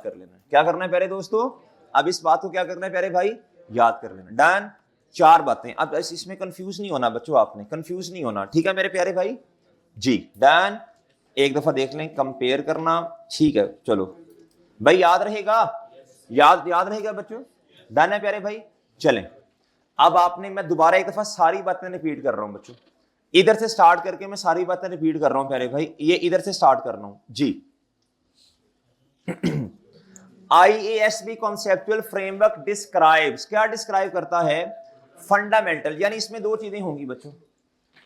कर लेना है। क्या करना है प्यारे दोस्तों, अब इस बात को क्या करना है प्यारे भाई, याद कर लेना। डन, 4 बातें। अब इसमें कंफ्यूज नहीं होना बच्चों, आपने कंफ्यूज नहीं होना, ठीक है मेरे प्यारे भाई जी। डन, एक दफा देख लें, कंपेयर करना, ठीक है। चलो भाई, याद रहेगा, याद रहेगा बच्चों। डन है प्यारे भाई, चलें। अब आपने, मैं दोबारा एक दफा सारी बातें रिपीट कर रहा हूं बच्चों, इधर से स्टार्ट करके मैं सारी बातें रिपीट कर रहा हूं प्यारे भाई, ये इधर से स्टार्ट कर रहा हूं जी। IASB कॉन्सेप्चुअल फ्रेमवर्क डिस्क्राइब्स, क्या डिस्क्राइब करता है, फंडामेंटल, यानी इसमें 2 चीजें होंगी बच्चों।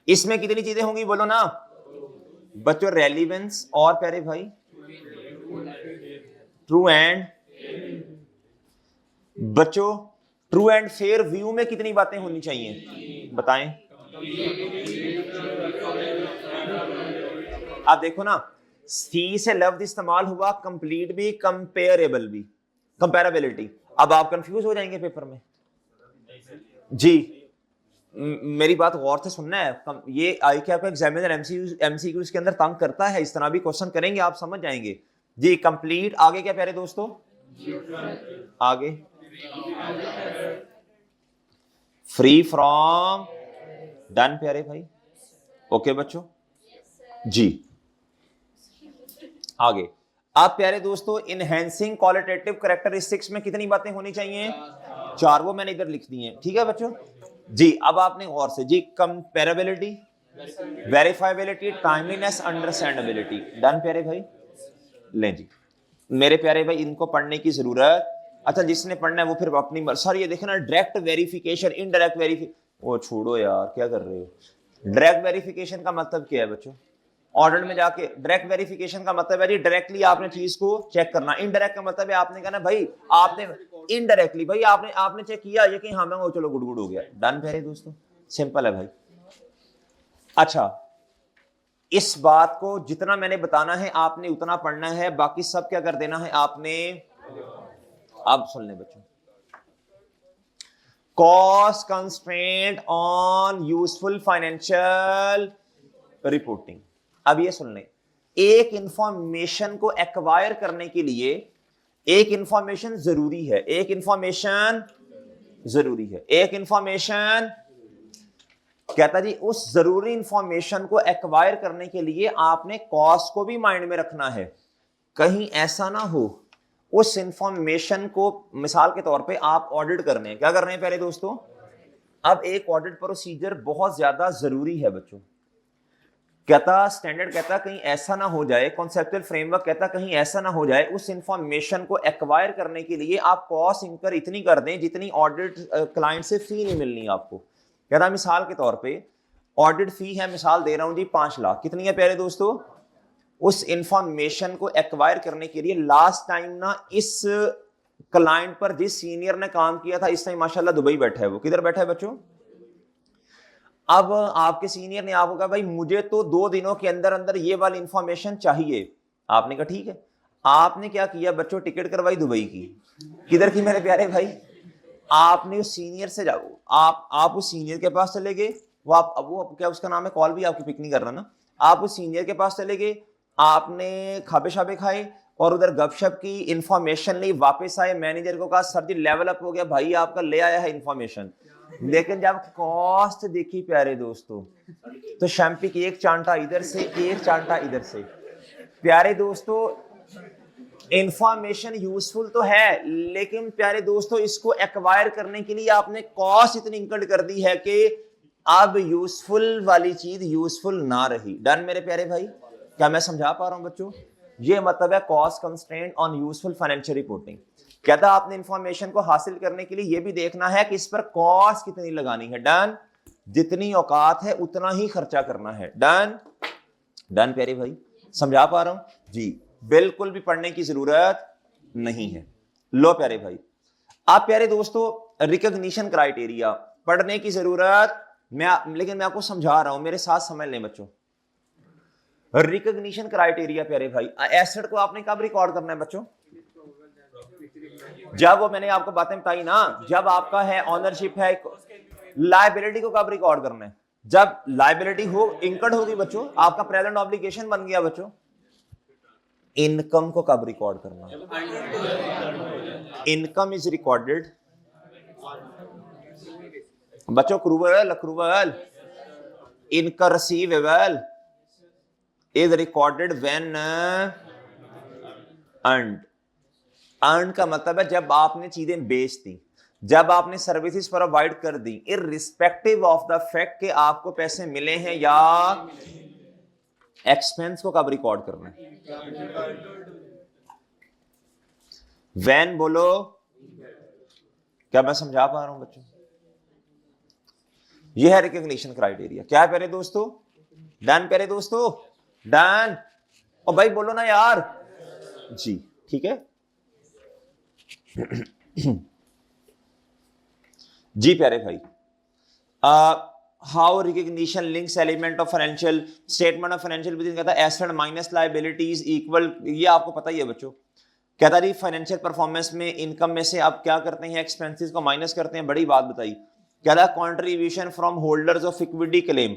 इसमें कितनी चीजें होंगी बोलो ना बच्चों, रेलिवेंस और प्यारे भाई ट्रू एंड, बच्चों ट्रू एंड फेयर व्यू में कितनी बातें होनी चाहिए बताएं। आप देखो ना, सी से लफ्ज इस्तेमाल हुआ, कंप्लीट भी, कंपेरेबल भी, कंपेरेबिलिटी। अब आप कंफ्यूज हो जाएंगे पेपर में जी। मेरी बात गौर से सुनना है, ये आई क्या आपका एग्जामिनर एमसीक्यूज के अंदर तंग करता है, इस तरह भी क्वेश्चन करेंगे, आप समझ जाएंगे जी। कंप्लीट, आगे क्या प्यारे दोस्तों, आगे फ्री फ्रॉम, डन प्यारे भाई, ओके बच्चों जी। आगे आप प्यारे दोस्तों, इनहेंसिंग क्वालिटेटिव कैरेक्टरिस्टिक्स में कितनी बातें होनी चाहिए, 4, वो मैंने इधर लिख दी हैं, ठीक है बच्चों जी। अब आपने गौर से जी, comparability, verifiability, timeliness, understandability, done प्यारे भाई। लें जी मेरे प्यारे भाई, इनको पढ़ने की जरूरत, अच्छा जिसने पढ़ना है वो फिर अपनी सर ये देखे ना, डायरेक्ट वेरिफिकेशन, इनडायरेक्ट वेरिफिकेशन, वो छोड़ो यार क्या कर रहे हो। डायरेक्ट वेरिफिकेशन का मतलब क्या है बच्चों, ऑर्डर में जाके डायरेक्ट वेरिफिकेशन का मतलब है जी डायरेक्टली आपने चीज को चेक करना। इनडायरेक्ट का मतलब है आपने कहना भाई, आपने इनडायरेक्टली भाई आपने चेक किया ये कि हाँ मैं चलो गुड हो गया, डन प्यारे दोस्तों, सिंपल है भाई। अच्छा, इस बात को जितना मैंने बताना है आपने उतना पढ़ना है, बाकी सब क्या कर देना है आपने। अब सुन ले बच्चों, cost constraint on useful financial reporting. अब ये सुन लें, एक इंफॉर्मेशन को एक्वायर करने के लिए एक इंफॉर्मेशन जरूरी है, एक इंफॉर्मेशन जरूरी है, एक इंफॉर्मेशन कहता जी, उस जरूरी इंफॉर्मेशन को एक्वायर करने के लिए आपने कॉस्ट को भी माइंड में रखना है। कहीं ऐसा ना हो उस इंफॉर्मेशन को, मिसाल के तौर पे आप ऑडिट करने हैं, क्या कर रहे हैं प्यारे दोस्तों, अब एक ऑडिट प्रोसीजर बहुत ज्यादा जरूरी है बच्चों। कहता स्टैंडर्ड कहता कहीं ऐसा ना हो जाए, कॉन्सेप्चुअल फ्रेमवर्क कहता कहीं ऐसा ना हो जाए उस इंफॉर्मेशन को एक्वायर करने के लिए आप कॉस्ट इंकर इतनी कर दें जितनी ऑडिट क्लाइंट से फी नहीं मिलनी आपको। कहता मिसाल के तौर पे ऑडिट फी है, मिसाल दे रहा हूं जी 5 लाख, कितनी है प्यारे दोस्तों, उस इंफॉर्मेशन को एक्वायर करने के लिए लास्ट टाइम ना इस क्लाइंट पर जिस सीनियर ने काम किया था, इस टाइम माशाल्लाह दुबई बैठा है, वो किधर बैठा है बच्चों। अब आपके सीनियर ने आपको कहा भाई मुझे तो 2 दिनों के अंदर अंदर ये वाली इंफॉर्मेशन चाहिए, आपने कहा ठीक है। आपने क्या किया बच्चों, टिकट करवाई दुबई की, किधर की मेरे प्यारे भाई, आपने उस सीनियर से जाओ, आप उस सीनियर के पास चले गए, वो क्या उसका नाम है, कॉल भी आपकी पिक नहीं कर रहा ना, आप उस सीनियर के पास चले गए, आपने खाबे शाबे खाए और उधर गपशप की, इंफॉर्मेशन ली, वापस आए, मैनेजर को कहा सर जी लेवल अप हो गया, भाई आपका ले आया है इंफॉर्मेशन। लेकिन जब कॉस्ट देखी प्यारे दोस्तों, तो शैम्पी की एक चांटा इधर से, एक चांटा इधर से। प्यारे दोस्तों इंफॉर्मेशन यूजफुल तो है, लेकिन प्यारे दोस्तों इसको एक्वायर करने के लिए आपने कॉस्ट इतनी इंकर्ड कर दी है कि अब यूजफुल वाली चीज यूजफुल ना रही। डन मेरे प्यारे भाई, क्या मैं समझा पा रहा हूं बच्चों, ये मतलब है cost constraint on useful financial reporting. कहता आपने इंफॉर्मेशन को हासिल करने के लिए यह भी देखना है कि इस पर कॉस्ट कितनी लगानी है। डन, जितनी औकात है उतना ही खर्चा करना है। डन, डन प्यारे भाई, समझा पा रहा हूं जी, बिल्कुल भी पढ़ने की जरूरत नहीं है। लो प्यारे भाई, आप प्यारे दोस्तों रिकॉग्निशन क्राइटेरिया पढ़ने की जरूरत, लेकिन मैं आपको समझा रहा हूं, मेरे साथ समझ लें बच्चों। रिकॉग्निशन क्राइटेरिया प्यारे भाई, एसेट को आपने कब रिकॉर्ड करना है बच्चों, जब वो मैंने आपको बातें बताई ना, जब आपका है ऑनरशिप है। लायबिलिटी को कब रिकॉर्ड करना है, जब लायबिलिटी हो इंकर्ड होगी बच्चों, आपका प्रेजेंट ऑब्लिगेशन बन गया बच्चों। इनकम को कब रिकॉर्ड करना? इनकम इज रिकॉर्डेड बच्चों, accrual income receivable is recorded when earned. Earn का मतलब है जब आपने चीजें बेच दी, जब आपने सर्विसेज प्रोवाइड कर दी, इररिस्पेक्टिव ऑफ द फैक्ट कि आपको पैसे मिले हैं या एक्सपेंस को कब रिकॉर्ड करना है? व्हेन बोलो, क्या मैं समझा पा रहा हूं बच्चों? यह है रिकॉग्निशन क्राइटेरिया। क्या है प्यारे दोस्तों? डन प्यारे दोस्तों, डन। और भाई बोलो ना यार जी, ठीक है जी प्यारे भाई। How recognition links element of financial statement of financial business, कहता है एसेट माइनस लायबिलिटीज इक्वल, ये आपको पता ही है बच्चों। कहता है फाइनेंशियल परफॉर्मेंस में इनकम में से आप क्या करते हैं? एक्सपेंसेस को माइनस करते हैं। बड़ी बात बताई। कहता है contribution from holders of equity claim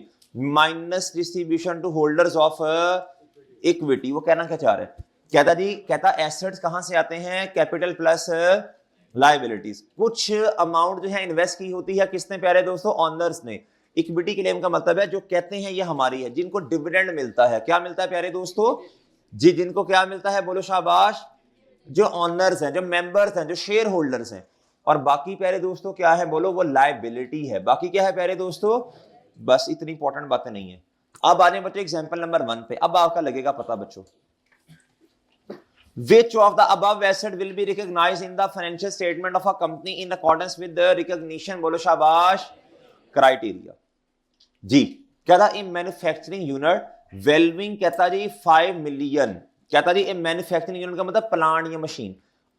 minus distribution to holders of equity. वो कहना क्या चाह रहे हैं? कहता जी, कहता एसेट्स कहां से आते हैं? Capital plus liabilities. कुछ अमाउंट जो है इन्वेस्ट की होती है किसने प्यारे दोस्तों? ऑनर्स ने। इक्विटी क्लेम का मतलब है जो कहते हैं ये हमारी है, जिनको डिविडेंड मिलता है। क्या मिलता है प्यारे दोस्तों जी? जिनको क्या मिलता है? बोलो शाबाश। जो ऑनर्स हैं, जो मेंबर्स हैं, जो शेयर होल्डर्स हैं। और बाकी प्यारे दोस्तों क्या है? बोलो वो लायबिलिटी है। बाकी क्या है प्यारे दोस्तों? बस इतनी इंपॉर्टेंट बातें नहीं है। अब आ जाए बच्चों एग्जांपल नंबर 1 पे। अब आपका लगेगा पता बच्चों। Which of the above asset will be recognized in the financial statement of a company in accordance with the recognition, बोलो शाबाश, criteria जी। कहता इन मैन्युफैक्चरिंग यूनिट वेल्विंग, कहता जी 5 मिलियन। कहता जी मैन्युफैक्चरिंग यूनिट का मतलब प्लांट या machine,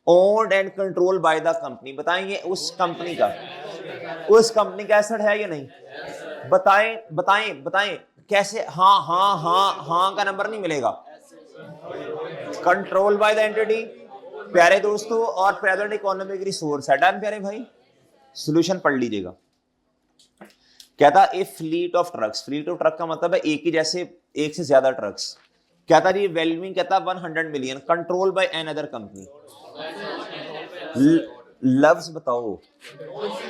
owned and control by the company. बताएंगे उस कंपनी का, उस कंपनी का एसेट है या नहीं? बताएं बताएं बताएं कैसे? हाँ हाँ हाँ हाँ का नंबर नहीं मिलेगा। कंट्रोल बाय द एंटिटी प्यारे दोस्तों, और प्रेजेंट इकोनॉमिक रिसोर्स है। डन प्यारे भाई, सॉल्यूशन पढ़ लीजिएगा। कहता a fleet of trucks, fleet of truck का मतलब है एक ही जैसे एक से ज्यादा ट्रक्स। कहता जी वेल्विंग, कहता 100 million, control by another company. लव्स बताओ,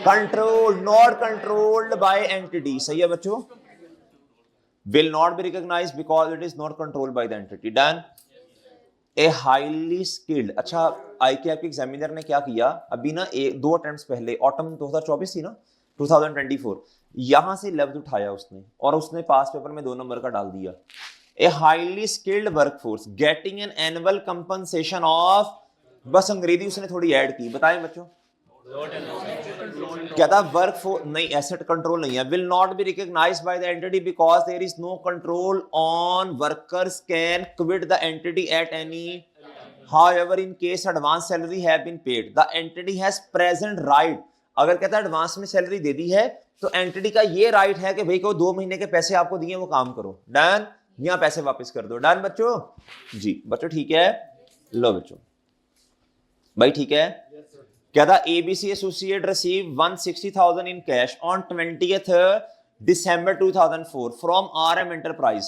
control, not controlled by entity. सही है बच्चों। Will not be recognised because it is not controlled by the entity. Done. A highly skilled, अच्छा आईकेएप के एग्जामिनर ने क्या किया अभी ना, 2 अटेम्प्ट्स पहले, ऑटम 2024 थी ना, 2024, यहां से लफ्ज उठाया उसने और उसने पास पेपर में 2 नंबर का डाल दिया। A highly skilled workforce getting an annual compensation of, बस अंग्रेजी उसने थोड़ी ऐड की। बताएं बच्चों, कहता वर्क फॉर नहीं, एसेट कंट्रोल नहीं है। Will not be recognised by the entity because there is no control on workers can quit the entity at any, however in case advance salary have been paid the entity has present right. अगर कहता है advance में salary दे दी है तो entity का ये right है कि भाई को 2 महीने के पैसे आपको दिए वो काम करो। डन, यहां पैसे वापस कर दो। डन बच्चों जी। बच्चों ठीक है, लो बच्चों भाई ठीक है। कहता ABC associate receive 160,000 in cash on 20th December 2004 from RM enterprise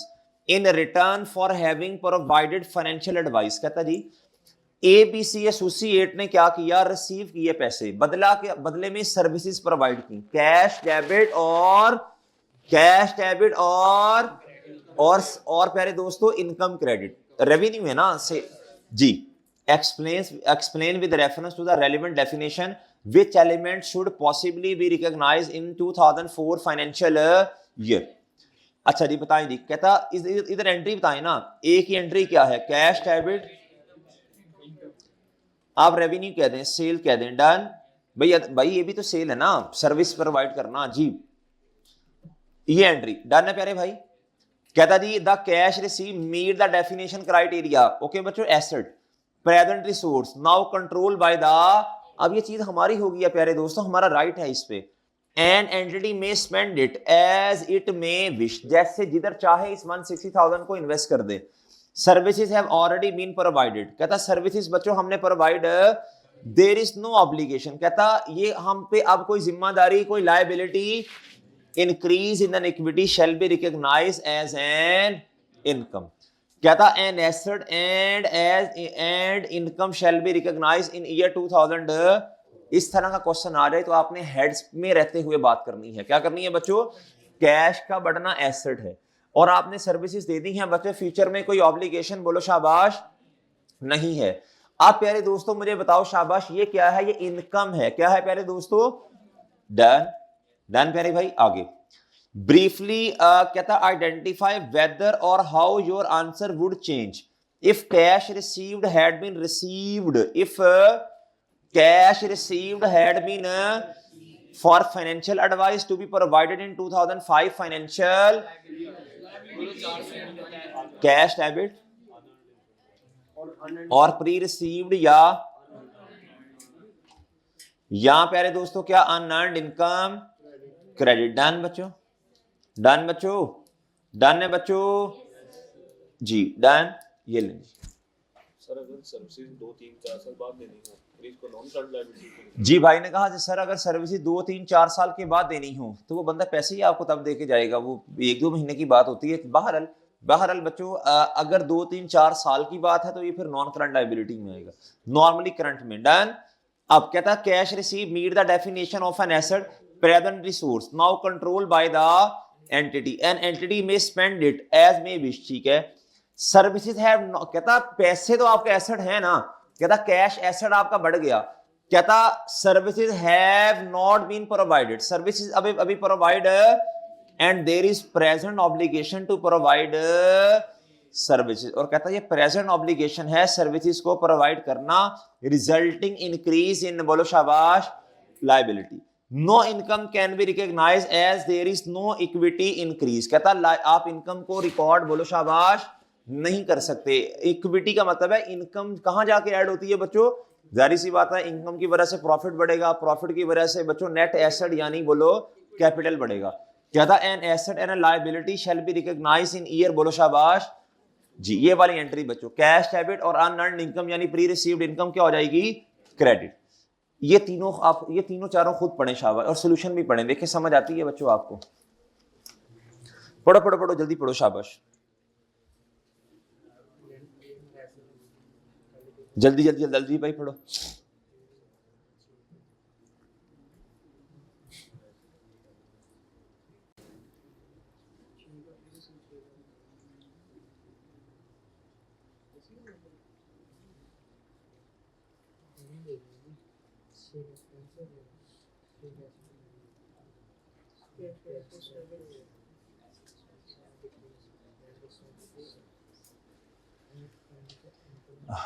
in return for having provided financial advice. कहता जी ABC एसोसिएट ने क्या किया? रिसीव किए पैसे, बदले में सर्विसेज प्रोवाइड की, कैश डेबिट और प्यारे दोस्तों इनकम क्रेडिट, रेवेन्यू है ना से जी। Explain with reference to the relevant definition which element should possibly be recognized in 2004 financial year। अच्छा जी बताएं जी। कहता इधर एंट्री बताएं ना, एक ही एंट्री क्या है? कैश डेबिट, आप रेवेन्यू कह दें, सेल कह दें। डन भाई ये भी तो सेल है ना, सर्विस प्रोवाइड करना जी, ये एंट्री। डन है प्यारे भाई। कहता जी the cash receive meet the definition criteria. Okay बच्चों, asset present resource now control by the, अब ये चीज हमारी होगी या प्यारे दोस्तों, हमारा राइट है इस पे। एंड एंटिटी में spend it as it may wish, जैसे जिधर चाहे इस 160,000 को इन्वेस्ट कर दे। Services have already been provided, कहता सर्विसेज बच्चों हमने provide, there is no obligation, कहता ये हम पे अब कोई जिम्मेदारी, कोई liability, increase in the equity shall be recognised as an income. क्या था, an asset and income shall be recognised in year 2000। इस तरह का क्वेश्चन आ जाए तो आपने हेड्स में रहते हुए बात करनी है। क्या करनी है बच्चों, कैश का बढ़ना एसेट है और आपने सर्विसेज दे दी हैं बच्चे, फ्यूचर में कोई ऑब्लिगेशन बोलो शाबाश नहीं है। आप प्यारे दोस्तों मुझे बताओ शाबाश, ये क्या है, ये इनकम है, क्या है प्यारे दोस्तों, डन। डन प्यारे भाई, आगे ब्रीफली कहता identify whether or how your answer would change if cash received had been received, if cash received had been for financial advice to be provided in 2005 financial cash debit और pre received या प्यारे दोस्तों क्या unearned income credit. Done बच्चों, done बच्चों, done है बच्चों जी, done. ये लेंगे सर अगर सर्विसेज 2-3-4 साल बाद देनी हो तो इसको नॉन करंट लायबिलिटी। जी भाई ने कहा सर अगर सर्विसेज 2-3-4 साल के बाद देनी हो तो वो बंदा पैसे ही आपको तब दे के जाएगा, वो 1-2 महीने की बात होती है। बहरहाल बच्चों अगर 2-3-4 साल की बात है तो ये फिर नॉन करंट लायबिलिटी में आएगा, नॉर्मली करंट में। डन। अब कहता है cash receive meet the definition of an asset present resource now control by the entity, an entity में spend it as may wish. ठीक है, सर्विसेज हैव, कहता पैसे तो आपके एसेट है ना, कहता कैश एसेट आपका बढ़ गया, कहता services have not been provided, services अभी provide and there is present obligation to provide services, और कहता ये प्रेजेंट ऑब्लिगेशन है सर्विसेज को प्रोवाइड करना, रिजल्टिंग इंक्रीज इन, बोलो शाबाश, liability. No income can be recognise as there is no equity increase, कहता आप इनकम को रिकॉर्ड, बोलो शाबाश, नहीं कर सकते। इक्विटी का मतलब है इनकम कहां जाके ऐड होती है बच्चों, जारी सी बात है इनकम की वजह से प्रॉफिट बढ़ेगा, प्रॉफिट की वजह से बच्चों नेट एसेट यानी बोलो कैपिटल बढ़ेगा। क्या था, an asset and liability shall be recognised in year, बोलो शाबाश जी। ये वाली एंट्री बच्चों कैश डेबिट और अनअर्न्ड इनकम यानी प्री रिसीव्ड इनकम क्या हो जाएगी, क्रेडिट। ये तीनों आप, ये तीनों चारों खुद पढ़ें शाबाश, और सॉल्यूशन भी पढ़ें, देखिए समझ आती है बच्चों आपको। पढ़ो पढ़ो पढ़ो जल्दी पढ़ो शाबाश, जल्दी जल्दी जल्दी भाई पढ़ो।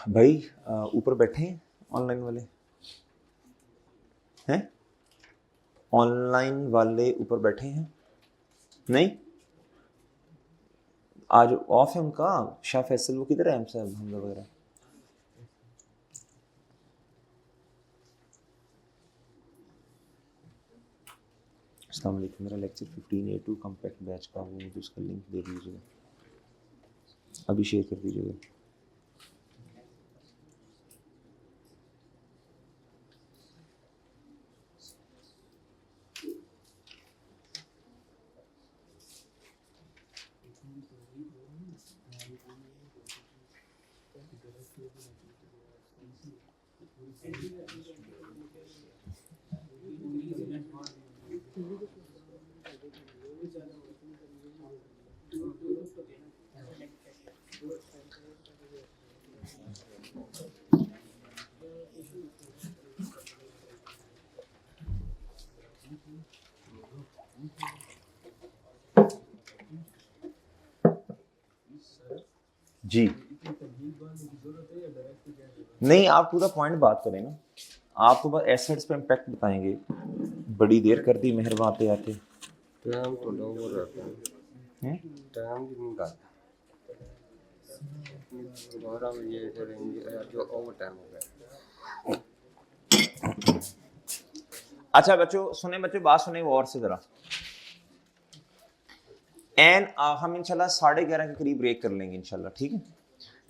भाई ऊपर बैठे हैं ऑनलाइन वाले हैं, ऑनलाइन वाले ऊपर बैठे हैं नहीं, आज ऑफ है उनका, शाह फैसल वो किधर है, हमजा वगैरह। अस्सलाम वालेकुम, मेरा लेक्चर 15A2 कॉम्पैक्ट बैच का वो मुझे उसका लिंक दे दीजिएगा, अभी शेयर कर दीजिएगा। जी नहीं, आप पूरा पॉइंट बात करें ना, आप तो बस एसेट्स पे इम्पैक्ट बताएंगे, बड़ी देर कर दी मेहरबान आते आते। टाइम तो ओवर रहता है, टाइम भी नहीं आता दोबारा ये जो ओवर टाइम हो गया। अच्छा बच्चों सुने, बच्चों बात सुने वो और से जरा, एन हम इंशाल्लाह 11:30 के करीब ब्रेक कर लेंगे इंशाल्लाह, ठीक है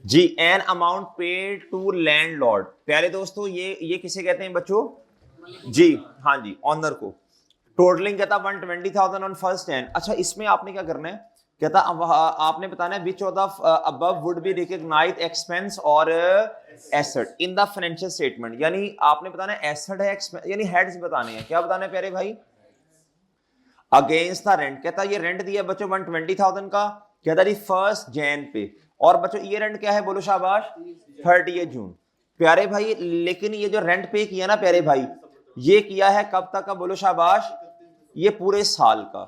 जी। An amount paid to landlord, प्यारे दोस्तों ये किसे कहते हैं बच्चों जी, हाँ जी ऑनर को। टोटलिंग कहता 120,000 ऑन फर्स्ट एंड। अच्छा इसमें आपने क्या करना है, कहता आपने बताना है which of the above would be recognised expense और asset in the financial statement, यानी आपने बताना है एसेट है एक्सपेंस, यानी हेड्स बताने हैं। क्या बताना है प्यारे भाई? अगेंस्ट द रेंट, कहता ये रेंट दिया बच्चों 120,000 का, कहता जी 1 जैन पे, और बच्चों ये रेंट क्या है बोलो शाबाश 30 जून। प्यारे भाई लेकिन ये जो रेंट पे किया ना प्यारे भाई, ये किया है कब तक का बोलो शाबाश? ये पूरे साल का।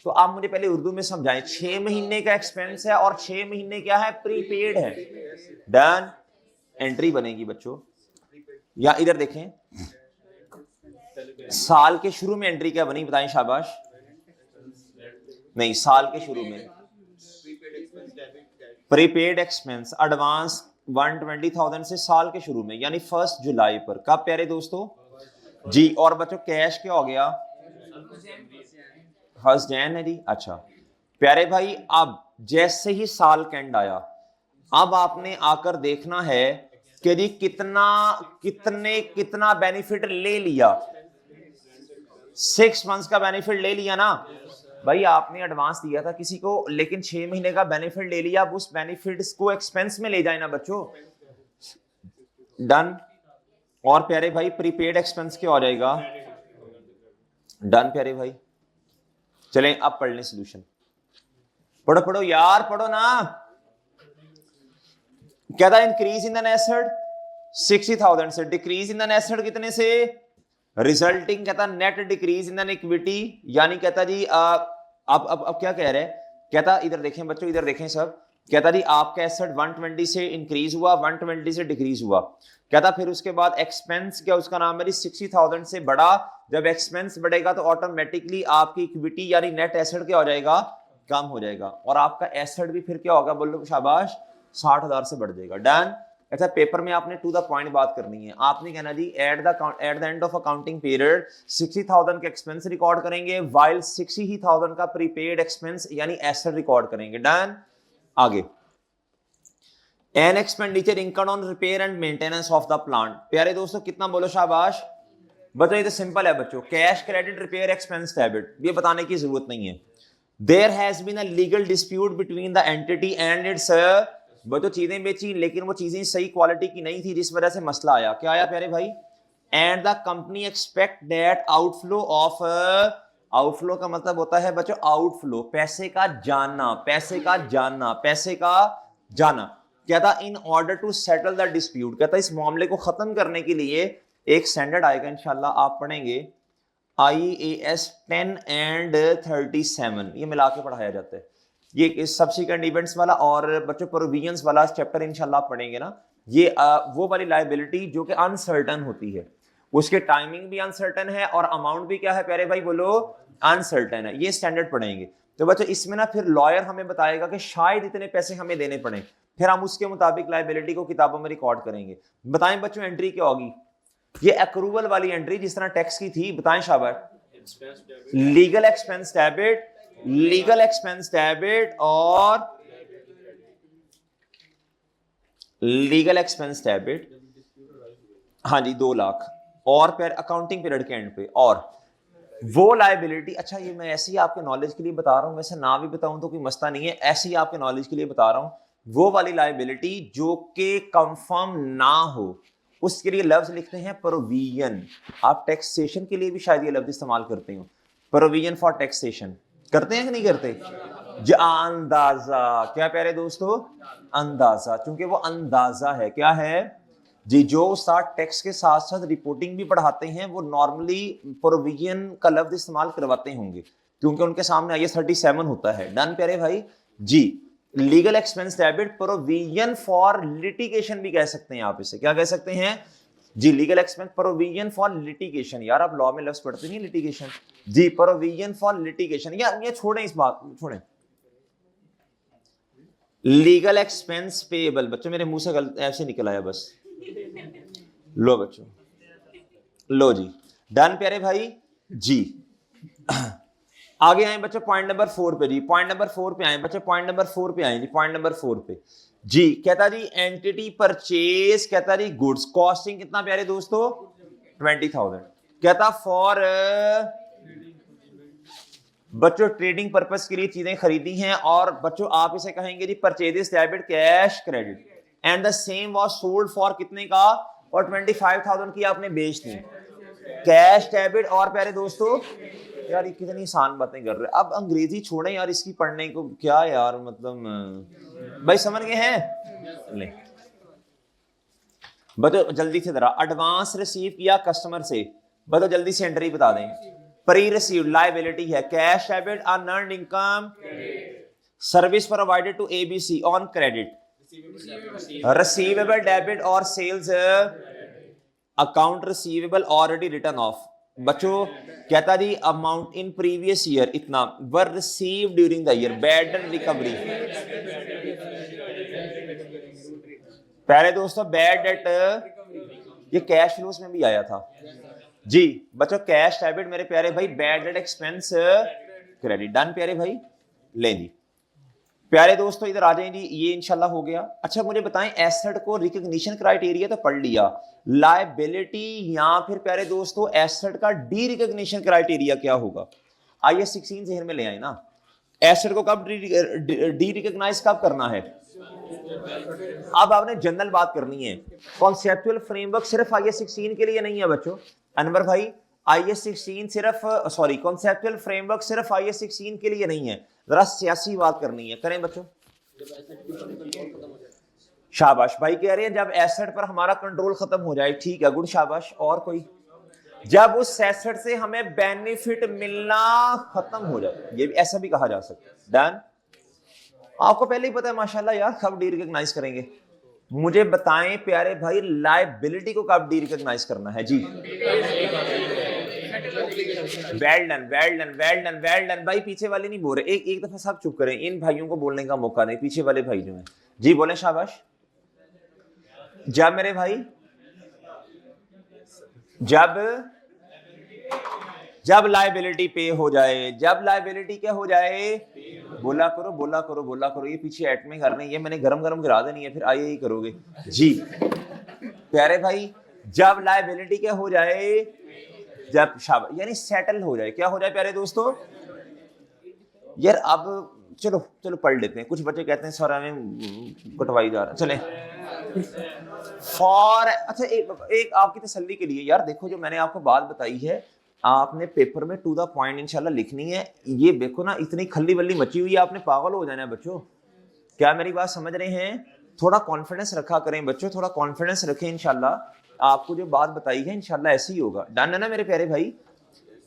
तो आप मुझे पहले उर्दू में समझाएं, 6 महीने का एक्सपेंस है और 6 महीने क्या है? प्रीपेड है। डन, एंट्री बनेगी बच्चों। या इधर देखें, साल के शुरू में एंट्री क्या बनी बताएं शाबाश? नहीं, साल के शुरू में प्रीपेड एक्सपेंस एडवांस 120,000 से साल के शुरू में, यानी 1 जुलाई पर। कब प्यारे दोस्तों? जी। और बच्चों कैश क्या हो गया? 1 जैन है जी। अच्छा प्यारे भाई, अब जैसे ही साल का एंड आया, अब आपने आकर देखना है कि जी कितना बेनिफिट ले लिया। 6 मंथ्स का बेनिफिट ले लिया ना भाई, आपने एडवांस दिया था किसी को, लेकिन 6 महीने का बेनिफिट ले लिया। अब उस बेनिफिट को एक्सपेंस में ले जाए ना बच्चों। डन। और प्यारे भाई प्रीपेड एक्सपेंस क्या हो जाएगा? डन प्यारे भाई। चलें अब पढ़ लें सॉल्यूशन। पढ़ो पढ़ो यार, पढ़ो ना। कहता इंक्रीज इन द एसेट 60,000 से, डिक्रीज इन द एसेट कितने से? रिजल्टिंग कहता net decrease in the equity, यानी कहता जी अब क्या कह रहे हैं? कहता इधर देखें बच्चों, इधर देखें सब। कहता जी आपका एसेट 120 से इंक्रीज हुआ, 120 से डिक्रीज हुआ। कहता फिर उसके बाद एक्सपेंस क्या उसका नाम है? 60,000 से बढ़ा। जब एक्सपेंस बढ़ेगा तो ऑटोमेटिकली आपकी इक्विटी यानी नेट एसेट क्या हो जाएगा? कम हो जाएगा। और आपका एसेट भी फिर क्या होगा बोलो शाबाश? 60,000 से बढ़ जाएगा। डन। अच्छा पेपर में आपने टू द पॉइंट बात करनी है। आपने कहना जी at the end of accounting period 60,000 के एक्सपेंस रिकॉर्ड करेंगे, वाइल 60,000 का प्रीपेड एक्सपेंस यानी एसेट रिकॉर्ड करेंगे। डन। आगे an expenditure income on repair and maintenance of the plant. प्यारे दोस्तों कितना बोलो शाबाश? बच्चों ये तो सिंपल है बच्चों, cash credit repair expense debit, ये बताने की जरूरत नहीं है। There has been a legal dispute between the entity and its, बच्चों चीजें बेची लेकिन वो चीजें सही क्वालिटी की नहीं थी, जिस वजह से मसला आया। क्या आया प्यारे भाई? And the company expect that outflow of, outflow का मतलब होता है बच्चों आउटफ्लो, पैसे का जाना, पैसे का जाना, पैसे का जाना। कहता in order to settle the dispute, कहता इस मामले को खत्म करने के लिए एक स्टैंडर्ड आएगा इंशाल्लाह, आप पढ़ेंगे IAS 10 एंड 37, ये मिला के पढ़ाया जाता है। ये सब्सिक्वेंट इवेंट्स वाला और बच्चों प्रोविजंस वाला चैप्टर इंशाल्लाह आप पढ़ेंगे ना। ये वो वाली लायबिलिटी जो कि अनसर्टन होती है, उसके टाइमिंग भी अनसर्टन है और अमाउंट भी क्या है प्यारे भाई बोलो? अनसर्टन है। ये स्टैंडर्ड पढ़ेंगे। तो बच्चों इसमें ना फिर लॉयर हमें बताएगा कि शायद इतने पैसे हमें देने पड़े, फिर हम उसके मुताबिक लायबिलिटी को किताबों में रिकॉर्ड करेंगे। बताएं बच्चों एंट्री क्या होगी? ये अक्रूवल वाली एंट्री जिस तरह टैक्स की थी, बताएं शाबाश। Legal expense debit, legal expense debit और लीगल एक्सपेंस डेबिट, हाँ जी 2 लाख, और फिर अकाउंटिंग पीरियड के एंड पे। और वो लायबिलिटी, अच्छा ये मैं ऐसे ही आपके नॉलेज के लिए बता रहा हूं, वैसे ना भी बताऊं तो कोई मसला नहीं है, ऐसे ही आपके नॉलेज के लिए बता रहा हूं। वो वाली लायबिलिटी जो कि कंफर्म ना हो, उसके लिए लफ्ज लिखते हैं प्रोविजन। आप टैक्सेशन के लिए भी शायद ये लफ्ज इस्तेमाल करते हो, प्रोविजन फॉर टैक्सेशन। करते हैं कि नहीं करते? अंदाजा, क्या प्यारे दोस्तों? अंदाजा, क्योंकि वो अंदाजा है। क्या है जी? जो साथ टैक्स के साथ साथ रिपोर्टिंग भी पढ़ाते हैं, वो नॉर्मली प्रोविजन का लफ्ज इस्तेमाल करवाते होंगे, क्योंकि उनके सामने IAS 37 होता है। डन प्यारे भाई जी। Legal expense debit, provision for litigation भी कह सकते हैं आप इसे। क्या कह सकते हैं जी? Legal expense, provision for litigation. यार आप लॉ में लफ्ज पढ़ते नहीं लिटिगेशन जी, प्रोविजन फॉर लिटिगेशन। या ये छोड़ें, इस बात छोड़ें। लीगल एक्सपेंस पेएबल, बच्चों मेरे मुंह से गलत ऐसे निकल आया बस, लो बच्चों, लो जी। डन प्यारे भाई जी। आगे आए बच्चों पॉइंट नंबर 4 पे जी, पॉइंट नंबर 4 पे आए बच्चों, पॉइंट नंबर 4 पे आए जी, पॉइंट नंबर 4 पे जी। कहता जी एंटिटी परचेज, कहता जी गुड्स, कॉस्टिंग कितना प्यारे दोस्तों? 20,000। कहता फॉर बच्चों ट्रेडिंग पर्पस के लिए चीजें खरीदी हैं और बच्चों आप इसे कहेंगे जी purchase debit cash credit and the same was sold for कितने का, और 25,000 की आपने बेच दी कैश डेबिट। और प्यारे दोस्तों यार ये कितनी आसान बातें कर रहे हैं, अब अंग्रेजी छोड़ें यार इसकी पढ़ने को, क्या यार मतलब भाई समझ गए हैं। ले बताओ जल्दी से जरा, एडवांस रिसीव किया कस्टमर से, बताओ जल्दी से एंट्री बता दें। प्री रिसीव्ड लायबिलिटी है, cash debit unearned income, service provided to ABC on credit, receivable debit और sales account receivable already return of. बच्चों कहता जी अमाउंट इन प्रीवियस ईयर इतना were receive during the year, bad and recovery. पहले दोस्तों bad debt ये cash flows में भी आया था जी। बच्चों कैश डेबिट मेरे प्यारे भाई, bad debt expense credit, done प्यारे भाई। ले जी प्यारे दोस्तों इधर आ जाएं जी, ये इंशाल्लाह हो गया। अच्छा मुझे बताएं एसेट को रिकॉग्निशन क्राइटेरिया तो पढ़ लिया, लायबिलिटी या फिर प्यारे दोस्तों एसेट का डी रिकॉग्निशन क्राइटेरिया क्या होगा। आइए 16 जहन में ले आए ना, एसेट को कब डी रिकॉग्नाइज कब करना है। अब आपने जनरल बात करनी है, कॉन्सेप्चुअल फ्रेमवर्क सिर्फ आईएएस 16 के लिए नहीं है बच्चों। अनवर भाई आईएएस 16 सिर्फ सॉरी कॉन्सेप्चुअल फ्रेमवर्क सिर्फ आईएएस 16 के लिए नहीं है, जरा सियासी बात करनी है, करें बच्चों। शाबाश भाई कह रहे हैं जब एसेट पर हमारा कंट्रोल खत्म हो जाए, ठीक है गुड शाबाश। और कोई, जब उस एसेट से हमें बेनिफिट मिलना खत्म हो जाए, ये भी ऐसा भी कहा जा सकता है। डन, आपको पहले ही पता है माशाल्लाह यार कब डी रिकॉग्नाइज करेंगे। मुझे बताएं प्यारे भाई लायबिलिटी को कब डी रिकॉग्नाइज करना है जी। Well done well done well done well done भाई, पीछे वाले नहीं बोल रहे, एक दफा सब चुप करें, इन भाइयों को बोलने का मौका नहीं, पीछे वाले भाई जो हैं जी बोले शाबाश। जब मेरे भाई जब लायबिलिटी पे हो जाए, जब लायबिलिटी क्या हो जाए, बोला करो बोला करो बोला करो, ये पीछे एट में कर रहे हैं, ये मैंने गरम गरम गिरा देनी है फिर आइए ही करोगे जी। प्यारे भाई जब लायबिलिटी क्या हो जाए, जब शाबाश यानी सेटल हो जाए, क्या हो जाए प्यारे दोस्तों यार। अब चलो चलो पढ़ लेते हैं, कुछ बच्चे कहते हैं सर हमें कटवाई जा रहा, चले फॉर। अच्छा एक आपकी तसल्ली के लिए यार देखो, जो मैंने आपको बात बताई है आपने पेपर में टू द पॉइंट इंशाल्लाह लिखनी है। ये देखो ना इतनी खल्ली बल्ली मची हुई है, आपने पागल हो जाना है बच्चों। क्या मेरी बात समझ रहे हैं, थोड़ा कॉन्फिडेंस रखा करें बच्चों, थोड़ा कॉन्फिडेंस रखें, इंशाल्लाह आपको जो बात बताई है इंशाल्लाह ऐसे ही होगा। डन है ना मेरे प्यारे भाई।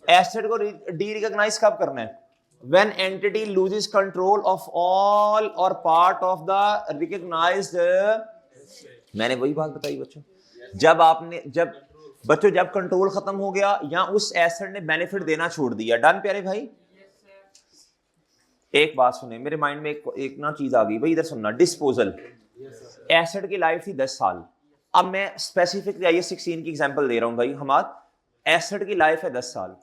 एसेट को डी रिकॉग्नाइज कब करना है, when entity loses control of all or part of the recognized, मैंने वही बात बताई बच्चों, जब आपने जब कंट्रोल खत्म हो गया या उस एसेट ने बेनिफिट देना छोड़ दिया। डन प्यारे भाई। एक बात सुने मेरे माइंड में एक ना चीज आ गई भाई, इधर सुनना। डिस्पोजल एसेट की लाइफ थी 10 साल, अब मैं स्पेसिफिकली आईएएस 16 की एग्जांपल दे रहा हूं भाई। हमारा एसेट की लाइफ है 10 साल,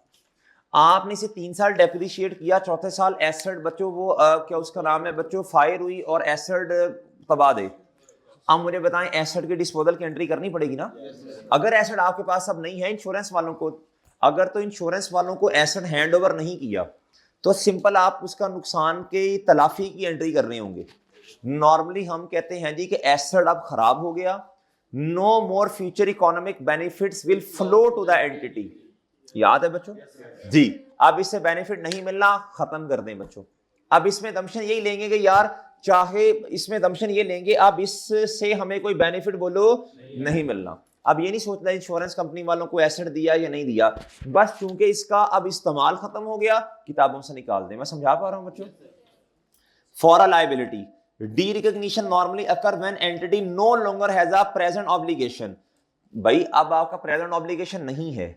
आपने इसे 3 साल डेप्रिशिएट किया, चौथे साल एसेट बच्चों वो क्या उसका नाम है बच्चों फायर हुई और एसेट तबाह दे। अब मुझे बताएं एसेट की डिस्पोजल की एंट्री करनी पड़ेगी ना। अगर एसेट आपके पास अब नहीं है, इंश्योरेंस वालों को अगर तो इंश्योरेंस वालों को एसेट हैंड ओवर नहीं किया तो सिंपल आप उसका नुकसान के तलाफी की एंट्री कर रहे होंगे। नॉर्मली हम कहते हैं जी कि एसेट अब खराब हो गया, no more future economic benefits will flow to the entity. याद है बच्चों जी, अब इससे बेनिफिट नहीं मिलना, खत्म कर दें बच्चों। अब इसमें दमशन यही लेंगे कि यार चाहे इसमें दमशन ये लेंगे अब इससे हमें कोई बेनिफिट बोलो नहीं मिलना। अब ये नहीं सोचना इंश्योरेंस कंपनी वालों को एसेट दिया या नहीं दिया, बस चूंकि इसका अब इस्तेमाल खत्म हो गया किताबों से निकाल दें। मैं समझा पा रहा हूं बच्चों। For a liability derecognition normally occur when entity no longer has a present obligation. भाई अब आपका प्रेजेंट ऑब्लिगेशन नहीं है,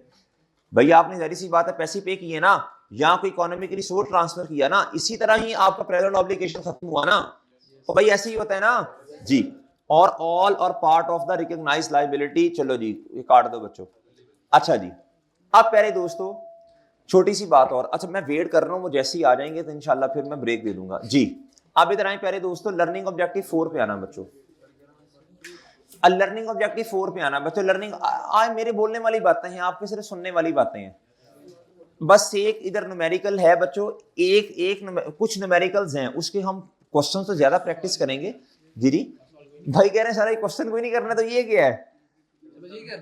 भैया आपने जारी सी बात है पैसे पे किए ना, या कोई इकोनॉमिक रिसोर्स ट्रांसफर किया ना, इसी तरह ही आपका प्रेजेंट ऑब्लिगेशन खत्म हुआ ना, तो भाई ऐसे ही होता है ना जी। और all or part of the recognised liability, चलो जी ये काट दो बच्चों। अच्छा जी अब प्यारे दोस्तों छोटी सी बात और, अच्छा मैं वेट कर रहा हूं वो जैसे ही आ जाएंगे तो इंशाल्लाह फिर मैं ब्रेक दे दूंगा जी। अब इधर आए प्यारे दोस्तों, लर्निंग ऑब्जेक्टिव 4 पे आना बच्चों। लर्निंग ऑब्जेक्टिव 4 पे आना बच्चों। लर्निंग आज मेरे बोलने वाली बातें हैं, आपके सिर्फ सुनने वाली बातें हैं। बस एक इधर न्यूमेरिकल है बच्चों, कुछ न्यूमेरिकल्स हैं, उसके हम क्वेश्चन तो ज्यादा प्रैक्टिस करेंगे। जी भाई कह रहे हैं सारा क्वेश्चन कोई नहीं करना, तो ये क्या है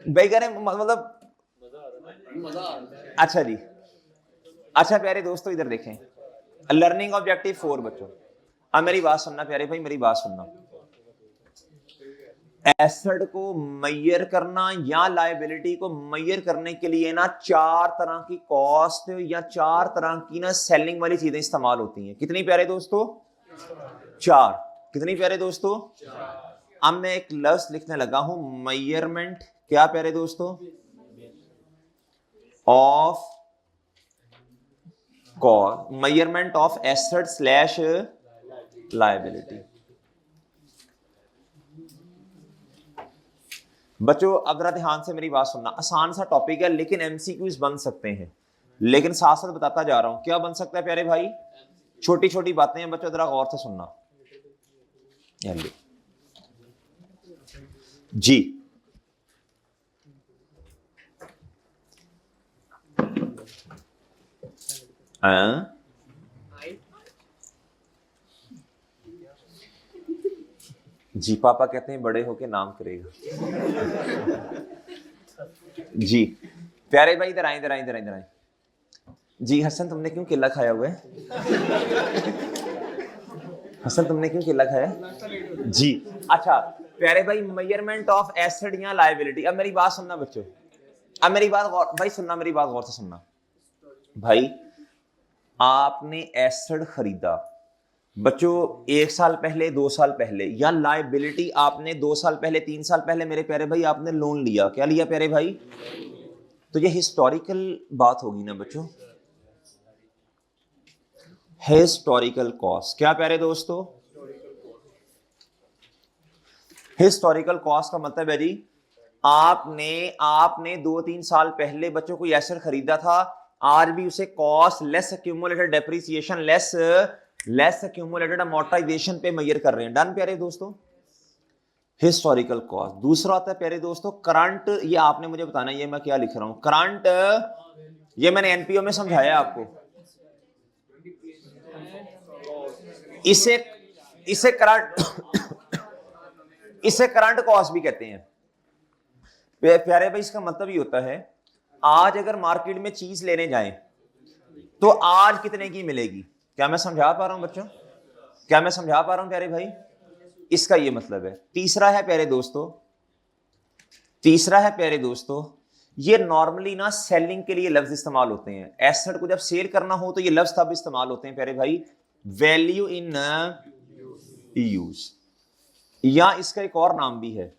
भाई कह रहे हैं मतलब अच्छा जी। अच्छा प्यारे दोस्तों इधर देखें, लर्निंग ऑब्जेक्टिव 4 बच्चों, अब मेरी बात सुनना प्यारे भाई, मेरी बात सुनना। एसेट को मेजर करना या लायबिलिटी को मेजर करने के लिए ना 4 तरह की कॉस्ट या 4 तरह की ना सेलिंग वाली चीजें इस्तेमाल होती हैं। कितनी प्यारे दोस्तों? 4। कितनी प्यारे दोस्तों? अब मैं एक लफ्ज लिखने लगा हूं, मेजरमेंट। क्या प्यारे दोस्तों? Of cost, measurement of asset slash liability. बच्चों अब जरा ध्यान से मेरी बात सुनना, आसान सा टॉपिक है लेकिन एमसीक्यूज बन सकते हैं, लेकिन साथ साथ बताता जा रहा हूं क्या बन सकता है प्यारे भाई, छोटी छोटी बातें हैं बच्चों, जरा गौर से सुनना जी। जी पापा कहते हैं बड़े होके नाम करेगा। जी प्यारे भाई इधर आए, इधर आए, इधर आए, इधर आए। जी हसन तुमने क्यों केला खाया हुआ है? हसन तुमने क्यों केला खाया? जी अच्छा प्यारे भाई, मेजरमेंट ऑफ एसेट या लायबिलिटी। अब मेरी बात सुनना बच्चों, अब मेरी बात गौर भाई सुनना, मेरी बात गौर से सुनना भाई। आपने एसेट खरीदा बच्चों 1 साल पहले, 2 साल पहले, या लायबिलिटी आपने 2 साल पहले, 3 साल पहले मेरे प्यारे भाई आपने लोन लिया। क्या लिया प्यारे भाई? तो ये हिस्टोरिकल बात होगी ना बच्चों, हिस्टोरिकल कॉस्ट। क्या प्यारे दोस्तों? हिस्टोरिकल कॉस्ट का मतलब है जी आपने 2-3 साल पहले बच्चों कोई एसेट खरीदा था, आज भी उसे cost less accumulated depreciation less accumulated amortisation पे मेजर कर रहे हैं। डन प्यारे दोस्तों, हिस्टोरिकल कॉस्ट। दूसरा आता है प्यारे दोस्तों करंट, ये आपने मुझे बताना ये मैं क्या लिख रहा हूं करंट, ये मैंने एनपीओ में समझाया आपको। इसे करंट कॉस्ट भी कहते हैं प्यारे भाई। इसका मतलब ये होता है आज अगर मार्केट में चीज लेने जाएं तो आज कितने की मिलेगी। क्या मैं समझा पा रहा हूं बच्चों? क्या मैं समझा पा रहा हूं प्यारे भाई? इसका ये मतलब है। तीसरा है प्यारे दोस्तों, ये नॉर्मली ना सेलिंग के लिए लफ्ज इस्तेमाल होते हैं। एसेट को जब सेल करना हो तो ये लफ्ज तब इस्तेमाल होते हैं प्यारे भाई, वैल्यू इन यूज, या इसका एक और नाम भी है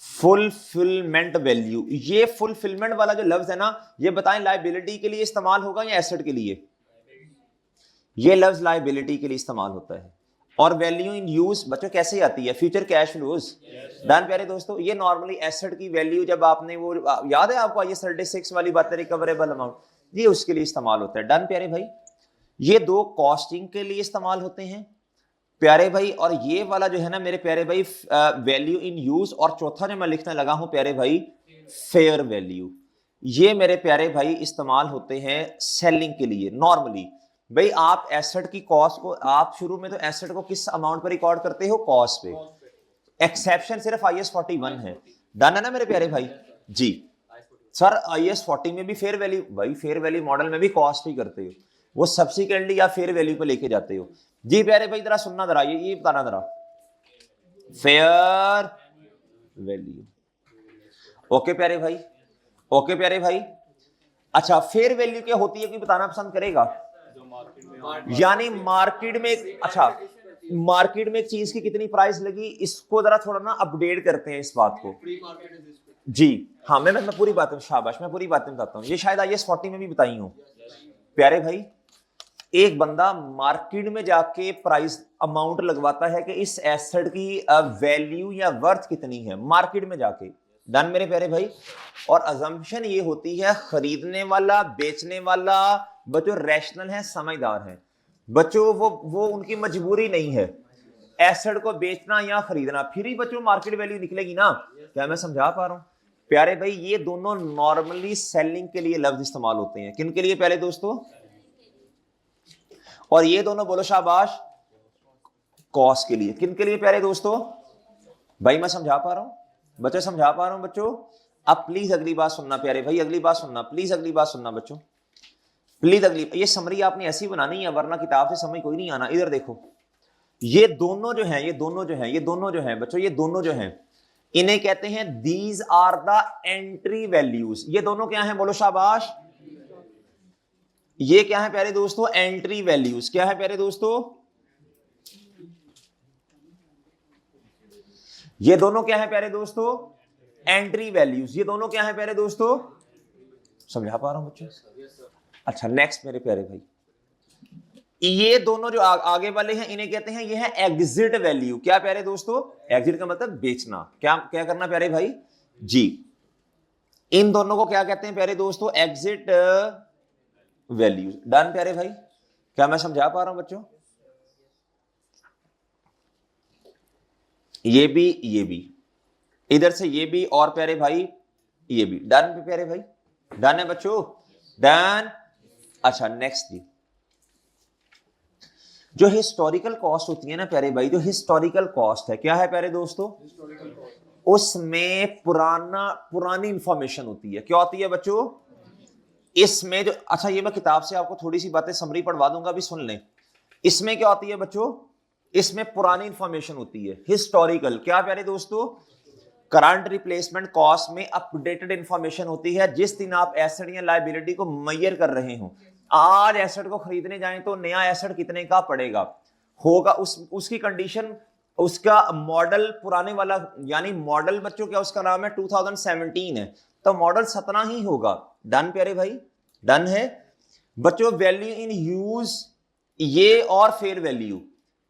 फुलफिलमेंट वैल्यू। ये फुलफिलमेंट वाला जो लफ्ज है ना, ये बताएं लायबिलिटी के लिए इस्तेमाल होगा या एसेट के लिए? ये लफ्ज लायबिलिटी के लिए इस्तेमाल होता है। और वैल्यू इन यूज बच्चों कैसे आती है? Future cash flows. डन प्यारे दोस्तों, ये नॉर्मली एसेट की वैल्यू जब आपने वो याद है आपको ये 36 वाली बात है रिकवरेबल अमाउंट, ये उसके लिए इस्तेमाल होता है। डन प्यारे भाई, ये 2 कॉस्टिंग के लिए इस्तेमाल होते हैं प्यारे भाई। और ये वाला जो है ना मेरे प्यारे भाई वैल्यू इन यूज, और चौथा जो मैं लिखने लगा हूं प्यारे भाई फेयर वैल्यू, ये मेरे प्यारे भाई इस्तेमाल होते हैं सेलिंग के लिए नॉर्मली। भाई आप एसेट की कॉस्ट को, आप शुरू में तो एसेट को किस अमाउंट पर रिकॉर्ड करते हो? कॉस्ट पे। एक्सेप्शन सिर्फ IAS 41 है। डन है ना मेरे प्यारे भाई? जी सर IAS 40 में भी फेयर वैल्यू, भाई फेयर वैल्यू मॉडल में भी कॉस्ट ही करते हो, वो सब्सिक्वेंटली या फेयर वैल्यू पे लेके जाते हो। जी प्यारे भाई जरा सुनना, जरा ये बताना जरा फेयर वैल्यू। ओके प्यारे भाई, ओके प्यारे भाई। अच्छा फेयर वैल्यू क्या होती है, कोई बताना पसंद करेगा? यानी मार्केट में, अच्छा मार्केट में एक चीज की कितनी प्राइस लगी, इसको जरा थोड़ा ना अपडेट करते हैं इस बात को। जी हाँ, मैं पूरी बात, शाबाश, मैं पूरी बातें बताता हूँ। ये शायद IAS 40 में भी बताई हूं प्यारे भाई। एक बंदा मार्केट में जाके प्राइस अमाउंट लगवाता है कि इस एसेट की वैल्यू या वर्थ कितनी है मार्केट में जाके। डन मेरे प्यारे भाई। और अजम्पशन ये होती है खरीदने वाला, बेचने वाला बच्चों रैशनल है, समझदार है बच्चों, वो उनकी मजबूरी नहीं है एसेट को बेचना या खरीदना, फिर ही बच्चों मार्केट वैल्यू निकलेगी ना। क्या मैं समझा पा रहा हूं? प्यारे भाई ये दोनों नॉर्मली सेलिंग के लिए लफ्ज इस्तेमाल होते हैं। किन के लिए प्यारे दोस्तों? और ये दोनों बोलो शाबाश कॉस्ट के लिए। किन के लिए प्यारे दोस्तों? भाई मैं समझा पा रहा हूं बच्चों, समझा पा रहा हूं बच्चों? अब प्लीज अगली बात सुनना प्यारे भाई, अगली बात सुनना प्लीज, अगली बात सुनना बच्चों प्लीज। अगली ये समरी आपने ऐसी बनानी है वरना किताब से समझ कोई नहीं आना। इधर देखो ये दोनों जो हैं, ये दोनों जो हैं, ये दोनों जो हैं बच्चों, ये दोनों जो हैं इन्हें कहते हैं these are the entry values. ये दोनों क्या हैं बोलो शाबाश? ये क्या है प्यारे दोस्तों? Entry values. क्या है प्यारे दोस्तों? ये दोनों क्या है प्यारे दोस्तों? Entry values. ये दोनों क्या है प्यारे दोस्तों? समझा पा रहा हूं बच्चों? अच्छा नेक्स्ट मेरे प्यारे भाई, ये दोनों जो आगे वाले हैं इन्हें कहते हैं ये है एग्जिट वैल्यू। क्या प्यारे दोस्तों? एग्जिट का मतलब बेचना। क्या क्या करना प्यारे भाई जी? इन दोनों को क्या कहते हैं प्यारे दोस्तों? Exit value. डन प्यारे भाई? क्या मैं समझा पा रहा हूं बच्चों? ये भी इधर से ये भी और प्यारे भाई ये भी। डन प्यारे भाई? डन है बच्चों? डन। अच्छा नेक्स्ट जी, जो हिस्टोरिकल कॉस्ट होती है ना प्यारे भाई, जो हिस्टोरिकल कॉस्ट है क्या है प्यारे दोस्तों? उसमें पुरानी इंफॉर्मेशन होती है। क्या होती है बच्चों? इसमें जो, अच्छा ये मैं किताब से आपको थोड़ी सी बातें समरी पढ़वा दूंगा, अभी सुन लें। इसमें क्या होती है बच्चों? इसमें पुरानी इंफॉर्मेशन होती है। हिस्टोरिकल क्या प्यारे दोस्तों? करंट रिप्लेसमेंट कॉस्ट में अपडेटेड इंफॉर्मेशन होती है। जिस दिन आप एसेट या लायबिलिटी को मेजर कर रहे हो, आज एसेट को खरीदने जाएं तो नया एसेट कितने का पड़ेगा होगा, उसकी कंडीशन, उसका मॉडल पुराने वाला, यानी मॉडल बच्चों क्या उसका नाम है 2017 है, तो मॉडल 17 ही होगा। डन प्यारे भाई? डन है बच्चों? वैल्यू इन यूज ये और फेयर वैल्यू,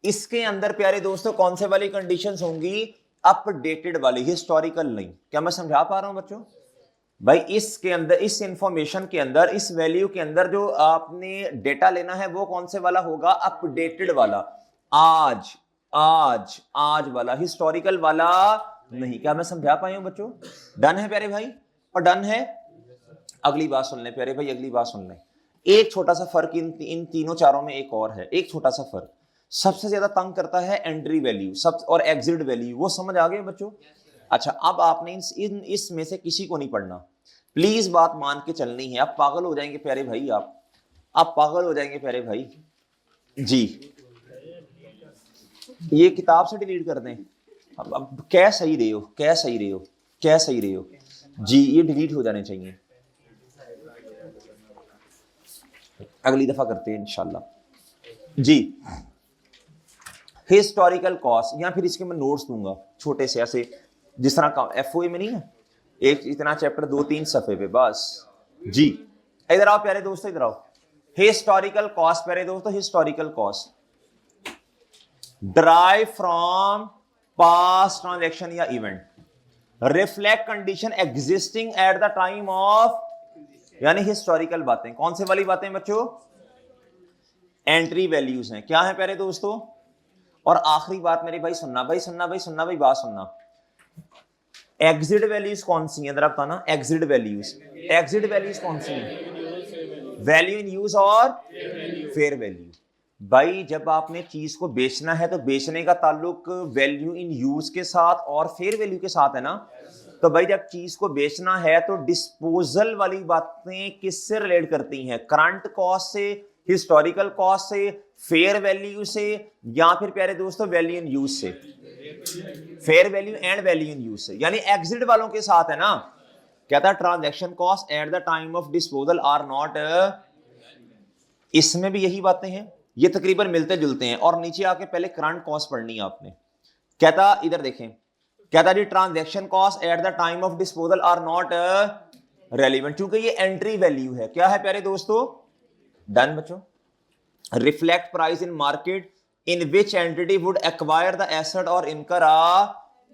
इसके अंदर प्यारे दोस्तों कौन से वाली कंडीशंस होंगी? अपडेटेड वाली, हिस्टोरिकल नहीं। क्या मैं समझा पा रहा हूं बच्चों? भाई इसके अंदर, इस इंफॉर्मेशन के अंदर, इस वैल्यू के अंदर जो आपने डेटा लेना है वो कौन से वाला होगा? अपडेटेड वाला, आज आज आज वाला, हिस्टोरिकल वाला नहीं। क्या मैं समझा पाया हूं बच्चों? डन है प्यारे भाई? और डन है? अगली बात सुन ले प्यारे भाई, अगली बात सुन ले। एक छोटा सा फर्क इन तीनों चारों में एक और है, एक छोटा सा फर्क। सबसे ज्यादा तंग करता है एंट्री वैल्यू सब और एग्जिट वैल्यू। वो समझ आ गए बच्चों? अच्छा अब आपने इसमें से किसी को नहीं पढ़ना, प्लीज बात मान के चलनी है। आप पागल हो जाएंगे प्यारे भाई, आप पागल हो जाएंगे प्यारे भाई जी। ये किताब से डिलीट कर दें। अब क्या सही रहे हो, क्या सही रहे हो, क्या सही रहे हो जी, ये डिलीट हो जाने चाहिए। अगली दफा करते हैं इंशाल्लाह जी। हिस्टोरिकल कॉस्ट, या फिर इसके मैं नोट्स दूंगा छोटे से ऐसे, जिस तरह का एफओए में नहीं है, एक इतना चैप्टर 2-3 सफे पे बस जी। इधर आओ प्यारे दोस्तों, इधर आओ। हिस्टोरिकल कॉस्ट प्यारे दोस्तों, historical cost drive from past transaction या event, reflect condition existing at the time of, यानी हिस्टोरिकल बातें। कौन से वाली बातें बच्चों? एंट्री वैल्यूज हैं। क्या है प्यारे दोस्तों? और आखिरी बात मेरे भाई सुनना, भाई सुनना, भाई सुनना, भाई बात सुनना। एग्जिट वैल्यूज कौन सी है? जरा बताना। एग्जिट वैल्यूज, एग्जिट वैल्यूज कौन सी है? वैल्यू इन यूज और फेयर वैल्यू। भाई जब आपने चीज को बेचना है तो बेचने का ताल्लुक वैल्यू इन यूज के साथ और फेयर वैल्यू के साथ है ना। तो भाई जब चीज को बेचना है तो डिस्पोजल वाली बातें किससे रिलेट करती हैं? करंट कॉस्ट से, हिस्टोरिकल कॉस्ट से, फेयर वैल्यू से, या फिर प्यारे दोस्तों वैल्यू इन यूज से? Fair value and value in use से, यानी एग्जिट वालों के साथ है ना। कहता है transaction cost at the time of disposal are not, इसमें भी यही बातें हैं, ये तकरीबन मिलते जुलते हैं। और नीचे आके पहले करंट कॉस्ट पढ़नी है आपने। कहता इधर देखें, कहता जी transaction cost at the time of disposal are not relevant, क्योंकि ये एंट्री वैल्यू है। क्या है प्यारे दोस्तों? डन बच्चों? Reflect price in market in which entity would acquire the asset और इनकर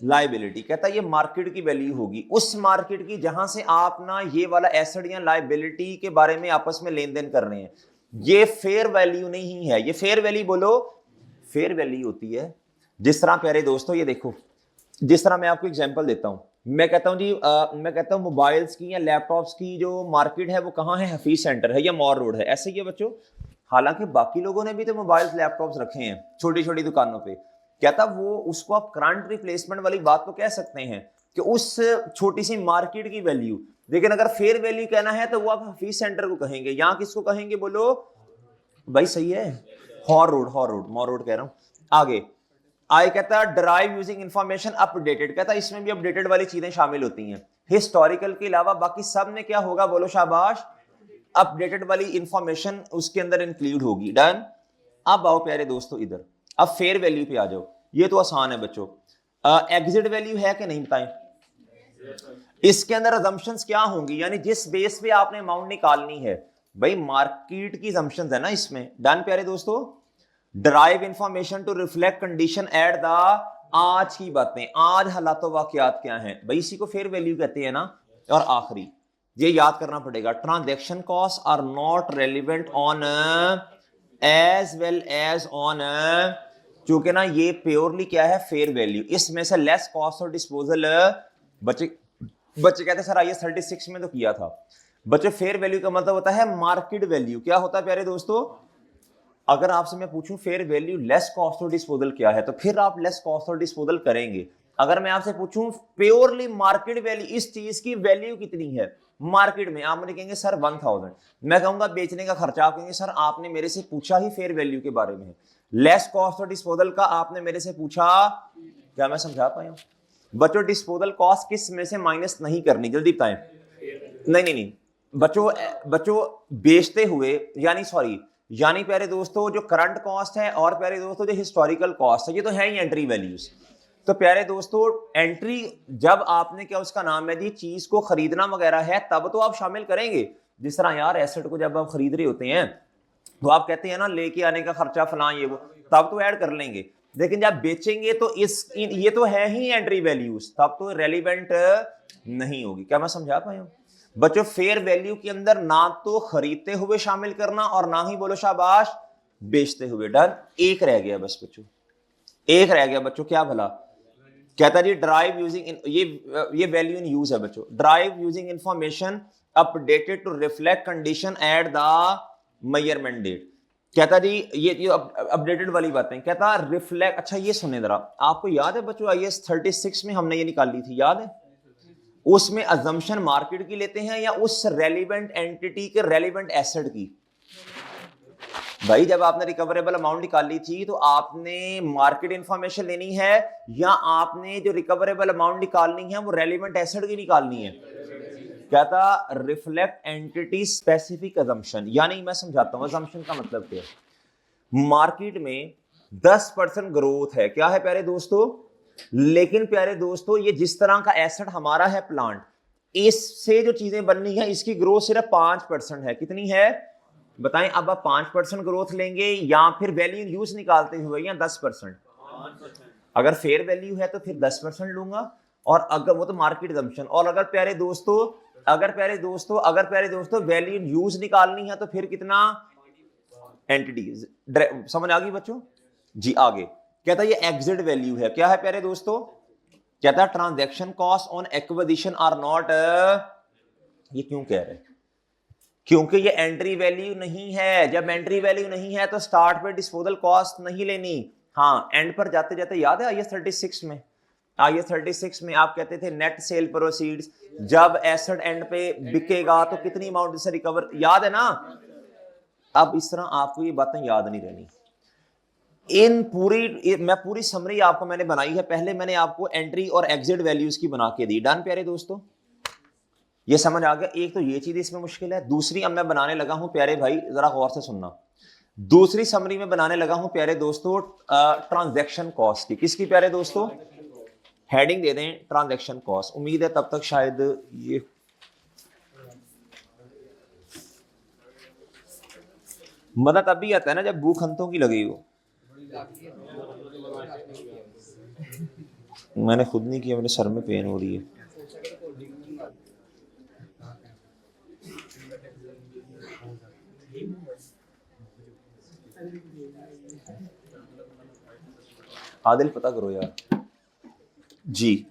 लाइबिलिटी। कहता है ये मार्केट की वैल्यू होगी, उस मार्केट की जहां से आप ना ये वाला एसेट या लाइबिलिटी के बारे में आपस में लेन देन कर रहे हैं। ये फेयर वैल्यू नहीं है। ये फेयर वैल्यू बोलो, फेयर वैल्यू होती है जिस तरह प्यारे दोस्तों, ये देखो, जिस तरह मैं आपको एग्जांपल देता हूं, मैं कहता हूँ जी मैं कहता हूँ मोबाइल्स की या लैपटॉप्स की जो मार्केट है वो कहाँ है, हफीज सेंटर है या मॉल रोड है, ऐसे ही है बच्चों। हालांकि बाकी लोगों ने भी तो मोबाइल्स लैपटॉप्स रखे हैं छोटी छोटी दुकानों पे, कहता वो उसको आप करंट रिप्लेसमेंट वाली बात तो कह सकते हैं कि उस छोटी सी मार्केट की वैल्यू, लेकिन अगर फेयर वैल्यू कहना है तो वो आप हफीज सेंटर को कहेंगे, यहाँ किसको कहेंगे बोलो भाई, सही है, हॉर रोड, मॉल रोड कह रहा हूं। आगे आई कहता है ड्राइव यूजिंग इंफॉर्मेशन अपडेटेड, कहता इसमें भी अपडेटेड वाली चीजें शामिल होती हैं, हिस्टोरिकल के अलावा बाकी सब में क्या होगा बोलो शाबाश, अपडेटेड वाली इंफॉर्मेशन उसके अंदर इंक्लूड होगी। डन। अब आओ प्यारे दोस्तों इधर, अब फेयर वैल्यू पे आ जाओ, ये तो आसान है बच्चों। एग्जिट वैल्यू है कि नहीं बताएं, इसके अंदर अजम्पशंस क्या होंगी, यानी जिस बेस पे आपने अमाउंट निकालनी है, भाई मार्केट की अजम्पशंस है ना इसमें। डन प्यारे दोस्तों। Drive information to reflect condition at the, आज की बातें, आज हालात वाकयात क्या हैं, भाई इसी को फेयर वैल्यू कहते हैं ना। और आखिरी ये याद करना पड़ेगा, transaction cost are not relevant on as well as on, क्योंकि ना ये प्योरली क्या है फेयर वैल्यू, इसमें से लेस कॉस्ट और डिस्पोजल। बच्चे कहते सर आइए 36 में तो किया था। बच्चे फेयर वैल्यू का मतलब होता है मार्केट वैल्यू, क्या होता है प्यारे दोस्तों, अगर आपसे मैं पूछूं फेयर वैल्यू लेस कॉस्ट और डिस्पोजल क्या है, तो फिर आप लेस कॉस्ट और डिस्पोजल करेंगे। अगर मैं आपसे पूछूं प्योरली मार्केट वैल्यू, इस चीज की वैल्यू कितनी है मार्केट में, आप मुझे कहेंगे सर 1000, मैं कहूंगा बेचने का खर्चा, आप कहेंगे सर आपने मेरे से पूछा ही फेयर वैल्यू के बारे में, लेस कॉस्ट और डिस्पोजल का आपने मेरे से पूछा, क्या मैं समझा पाया? बच्चों डिस्पोजल कॉस्ट किस में से माइनस नहीं करनी, जल्दी बताएं। नहीं बच्चों बेचते हुए, यानी प्यारे दोस्तों जो करंट कॉस्ट है और प्यारे दोस्तों जो हिस्टोरिकल कॉस्ट है, ये तो है ही एंट्री वैल्यूज। तो प्यारे दोस्तों एंट्री जब आपने क्या उसका नाम है जी चीज को खरीदना वगैरह है तब तो आप शामिल करेंगे, जिस तरह यार एसेट को जब आप खरीद रहे होते हैं तो आप कहते हैं ना लेके आने का खर्चा फलां ये वो, तब तो ऐड कर लेंगे, लेकिन जब बेचेंगे तो ये तो है ही एंट्री वैल्यूज, तब तो रेलिवेंट नहीं होगी। क्या मैं समझा पाया हूं बच्चों? फेयर वैल्यू के अंदर ना तो खरीदते हुए शामिल करना और ना ही बोलो शाबाश बेचते हुए। डन। एक रह गया बस बच्चों, एक रह गया बच्चों, क्या भला कहता जी ड्राइव यूजिंग ये वैल्यू इन यूज है बच्चों, drive using information updated to reflect condition at the measurement date. कहता जी ये अपडेटेड वाली बातें, कहता रिफ्लेक्ट, अच्छा ये सुने जरा, आपको याद है बच्चों IAS 36 में हमने ये निकाली थी, याद है? उसमें अजम्पशन मार्केट की लेते हैं या उस रेलिवेंट एंटिटी के रेलिवेंट एसेट की? भाई जब आपने रिकवरेबल अमाउंट निकाली थी तो आपने मार्केट इंफॉर्मेशन लेनी है या आपने जो रिकवरेबल अमाउंट निकालनी है वो रेलिवेंट एसेट की निकालनी है? कहता रिफ्लेक्ट एंटिटी स्पेसिफिक अजम्पशन, यानी मैं समझाता हूं अजम्पशन का मतलब क्या है। मार्केट में 10% ग्रोथ है, क्या है प्यारे दोस्तों, लेकिन प्यारे दोस्तों ये जिस तरह का एसेट हमारा है प्लांट, इससे जो चीजें बननी है इसकी ग्रोथ सिर्फ 5% है। कितनी है बताएं? अब आप 5% ग्रोथ लेंगे या फिर वैल्यू यूज निकालते हुए या 10%? अगर फेयर वैल्यू है तो फिर 10% लूंगा, और अगर वो तो मार्केट अजम्पशन, और अगर प्यारे दोस्तों वैल्यू यूज निकालनी है तो फिर कितना एंटिटीज। समझ आ गई बच्चों जी? आगे कहता ये एग्जिट वैल्यू है, क्या है प्यारे दोस्तों? कहता transaction cost on acquisition are not, ये क्यों कह रहे हैं? क्योंकि ये एंट्री वैल्यू नहीं है, जब एंट्री वैल्यू नहीं है तो स्टार्ट पे डिस्पोजल कॉस्ट नहीं लेनी। हाँ एंड पर जाते जाते याद है IAS 36 में आप कहते थे नेट सेल प्रोसीड्स, जब एसेट एंड पे बिकेगा तो कितनी अमाउंट से रिकवर, याद है ना? अब इस तरह आपको ये बातें याद नहीं रहनी, मैं पूरी समरी आपको मैंने बनाई है, पहले मैंने आपको एंट्री और एग्जिट वैल्यूज की बना के दी। डन प्यारे दोस्तों, ये समझ आ गया? एक तो ये चीज इसमें मुश्किल है, दूसरी अब मैं बनाने लगा हूं प्यारे भाई जरा गौर से सुनना, दूसरी समरी में बनाने लगा हूं प्यारे दोस्तों ट्रांजैक्शन कॉस्ट की। किसकी प्यारे दोस्तों? हेडिंग दे दें ट्रांजैक्शन कॉस्ट। उम्मीद है तब तक शायद ये मदद तब भी आता है ना जब भूख हंतों की लगी हो। मैंने खुद नहीं किया, मेरे सर में पेन हो रही है। आदिल पता करो यार जी।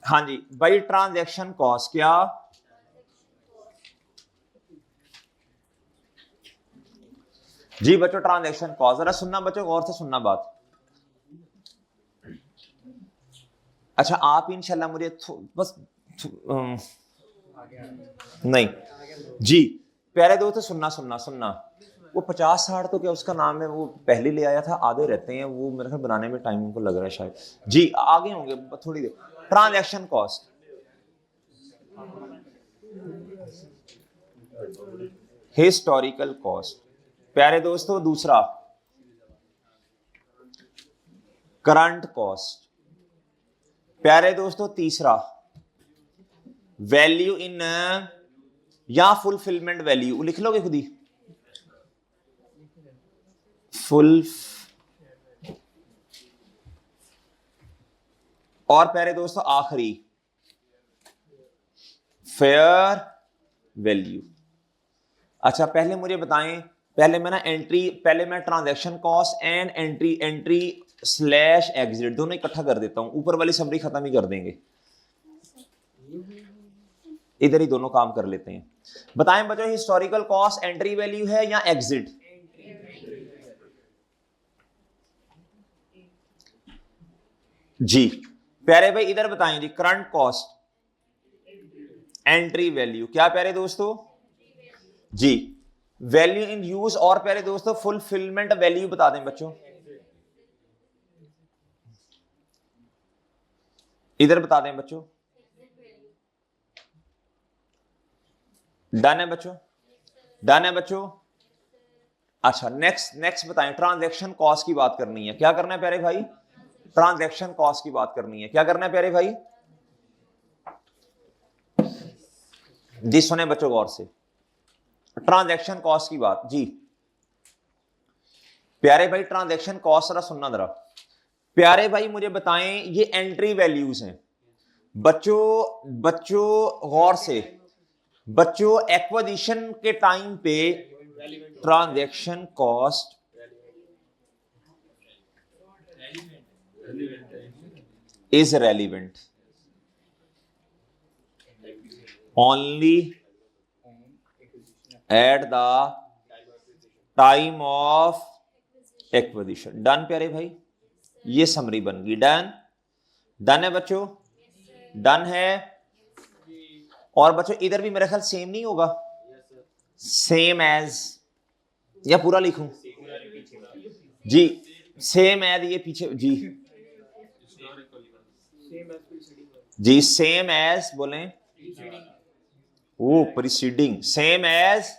हाँ जी भाई, ट्रांजैक्शन कॉस्ट क्या? जी बच्चों, ट्रांजैक्शन कॉस्ट, जरा सुनना बच्चों, गौर से सुनना बात। अच्छा आप इंशाल्लाह मुझे बस नहीं जी, प्यारे दोस्त सुनना सुनना सुनना, वो 50-60 तो क्या उसका नाम है, वो पहले ले आया था, आधे रहते हैं वो, मेरे ख्याल बनाने में टाइम उनको लग रहा है शायद। जी आगे होंगे थोड़ी देर। ट्रांजैक्शन कॉस्ट, हिस्टोरिकल कॉस्ट, प्यारे दोस्तों दूसरा करंट कॉस्ट, प्यारे दोस्तों तीसरा वैल्यू इन या फुलफिलमेंट वैल्यू, लिख लोगे खुद ही, फुल, और प्यारे दोस्तों आखिरी फेयर वैल्यू। अच्छा पहले मुझे बताएं, पहले मैं ना एंट्री, पहले मैं transaction cost and entry slash exit दोनों इकट्ठा कर देता हूं, ऊपर वाली समरी खत्म ही कर देंगे, इधर ही दोनों काम कर लेते हैं। बताएं बच्चों, हिस्टोरिकल कॉस्ट एंट्री वैल्यू है या एग्जिट? जी प्यारे भाई इधर बताएं जी, करंट कॉस्ट एंट्री वैल्यू क्या प्यारे दोस्तों? जी वैल्यू इन यूज, और प्यारे दोस्तों फुलफिलमेंट वैल्यू बता दें बच्चों, इधर बता दें बच्चों। डन है बच्चों, डन है बच्चों। अच्छा नेक्स्ट बताएं, ट्रांजैक्शन कॉस्ट की बात करनी है, क्या करना है प्यारे भाई? ट्रांजैक्शन कॉस्ट की बात करनी है, क्या करना है प्यारे भाई? जी सुने बच्चों गौर से, ट्रांजैक्शन कॉस्ट की बात जी प्यारे भाई, ट्रांजैक्शन कॉस्ट जरा सुनना जरा प्यारे भाई, मुझे बताएं ये एंट्री वैल्यूज हैं बच्चों गौर से बच्चों, एक्विजिशन के टाइम पे transaction cost is relevant only eight the time of acquisition. Done प्यारे भाई, ये समरी बन गई। डन, डन है बच्चों, डन है। और बच्चों इधर भी मेरा ख्याल सेम नहीं होगा, सेम एज, या पूरा लिखूं? जी सेम एज, ये पीछे जी जी सेम एज बोलें, ओ preceding, same as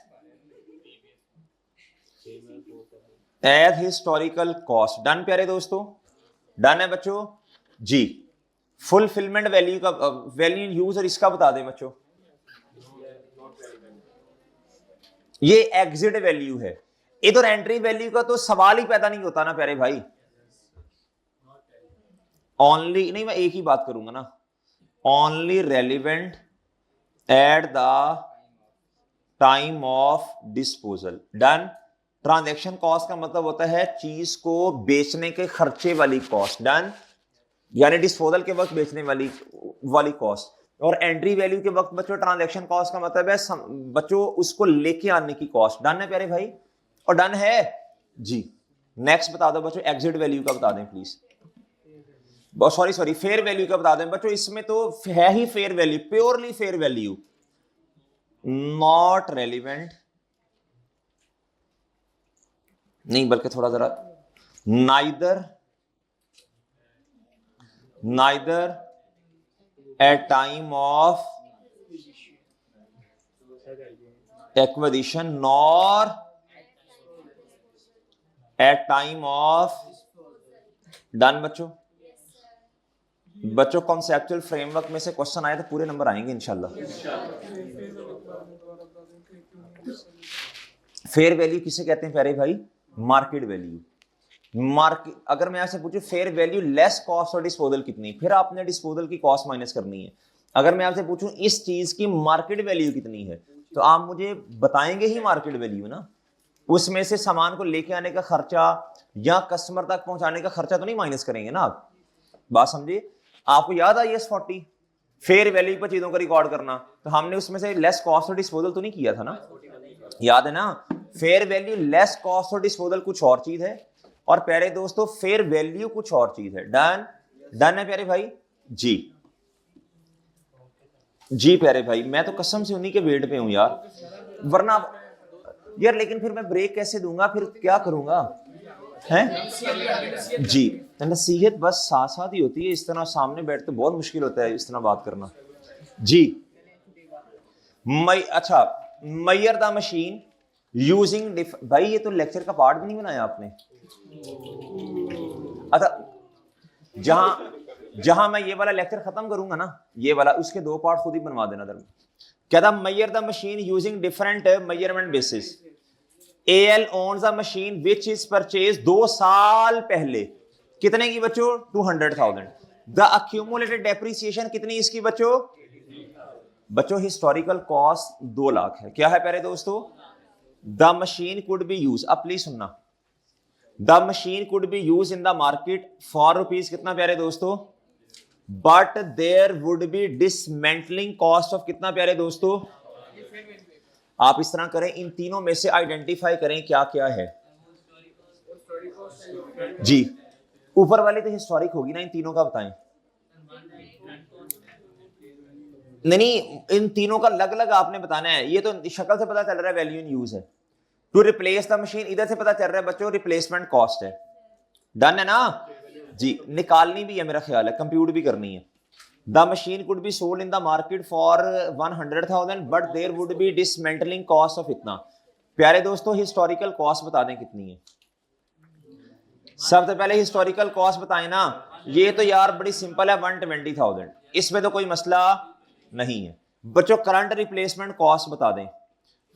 historical cost. Done प्यारे दोस्तों, डन है बच्चों जी। फुलफिलमेंट वैल्यू का वैल्यू यूज, और इसका बता दें बच्चों, ये एग्जिट वैल्यू है। इधर एंट्री वैल्यू का तो सवाल ही पैदा नहीं होता ना प्यारे भाई, ओनली नहीं, मैं एक ही बात करूंगा ना, only relevant eight the time of disposal. Done. Transaction cost का मतलब होता है चीज को बेचने के खर्चे वाली कॉस्ट। डन, यानी डिस्पोजल के वक्त बेचने वाली कॉस्ट। और एंट्री वैल्यू के वक्त बच्चों ट्रांजैक्शन कॉस्ट का मतलब है बच्चों उसको लेके आने की कॉस्ट। डन है प्यारे भाई, और डन है जी। नेक्स्ट बता दो बच्चों, एग्जिट वैल्यू का बता दें प्लीज, सॉरी फेयर वैल्यू का बता दें बच्चों। इसमें तो है ही fair value, purely fair value, not relevant, नहीं बल्कि थोड़ा जरा, neither at time of acquisition nor at time of. Done बच्चों कॉन्सेप्चुअल फ्रेमवर्क में से क्वेश्चन आए तो पूरे नंबर आएंगे इंशाल्लाह। फेयर वैल्यू किसे कहते हैं प्यारे भाई? Market value. मार्केट, अगर मैं आपसे पूछूं फेयर वैल्यू लेस कॉस्ट और डिस्पोजल कितनी, फिर आपने डिस्पोजल की कॉस्ट माइनस करनी है। अगर मैं आपसे पूछूं इस चीज की मार्केट वैल्यू कितनी है, तो आप मुझे बताएंगे ही मार्केट वैल्यू ना, उसमें से सामान को लेके आने का खर्चा या कस्टमर तक पहुंचाने का खर्चा तो नहीं माइनस करेंगे ना आप। बात समझिए। आपको याद आई एस 40, फेयर वैल्यू पर चीजों को रिकॉर्ड करना, तो हमने उसमें से लेस कॉस्ट और डिस्पोजल तो नहीं किया था ना, याद है ना। फेयर वैल्यू लेस कॉस्ट और डिस्पोजल कुछ और चीज है, और प्यारे दोस्तों फेयर वैल्यू कुछ और चीज है। डन, डन है प्यारे भाई जी, जी प्यारे भाई, मैं तो कसम से उन्हीं के वेट पे हूं यार, वरना यार लेकिन फिर मैं ब्रेक कैसे दूंगा, फिर क्या करूंगा हैं जी। नसीहत बस साथ साथ ही होती है, इस तरह सामने बैठ के बहुत मुश्किल होता है इस तरह बात करना जी। अच्छा, मेजर द मशीन यूजिंग भाई ये तो लेक्चर का पार्ट भी नहीं बनाया आपने। अच्छा, जहां मैं ये वाला लेक्चर खत्म करूंगा ना, ये वाला, उसके दो पार्ट खुद ही बनवा देना दर। क्या था, measure the machine using different measurement basis. AL owns a machine which is purchased 2 साल पहले, कितने की बच्चों, 200,000। द accumulated depreciation कितनी इसकी बच्चों, बच्चों हिस्टोरिकल कॉस्ट 2 लाख है। क्या है प्यारे दोस्तों, the machine could be use, अब प्लीज सुनना, the machine could be use in the market for rupees कितना प्यारे दोस्तों, but there would be dismantling cost of कितना प्यारे दोस्तों। आप इस तरह करें, इन तीनों में से आइडेंटिफाई करें क्या क्या है जी। ऊपर वाली तो हिस्टोरिक होगी ना, इन तीनों का बताएं। नहीं, इन तीनों का अलग अलग आपने बताना है, ये तो शक्ल से पता चल रहा है वैल्यू इन यूज है। टू रिप्लेस द मशीन, इधर से पता चल रहा है बच्चों रिप्लेसमेंट कॉस्ट है। डन है ना जी, निकालनी भी है मेरा ख्याल है, कंप्यूट भी करनी है। The machine could be sold in the market for 100,000 but there would be dismantling cost of इतना। प्यारे दोस्तों हिस्टोरिकल कॉस्ट बता दें कितनी है, सबसे पहले हिस्टोरिकल कॉस्ट बताएं ना। ये तो यार बड़ी सिंपल है, 120,000, इसमें तो कोई मसला नहीं है। बच्चों करंट रिप्लेसमेंट कॉस्ट बता दें।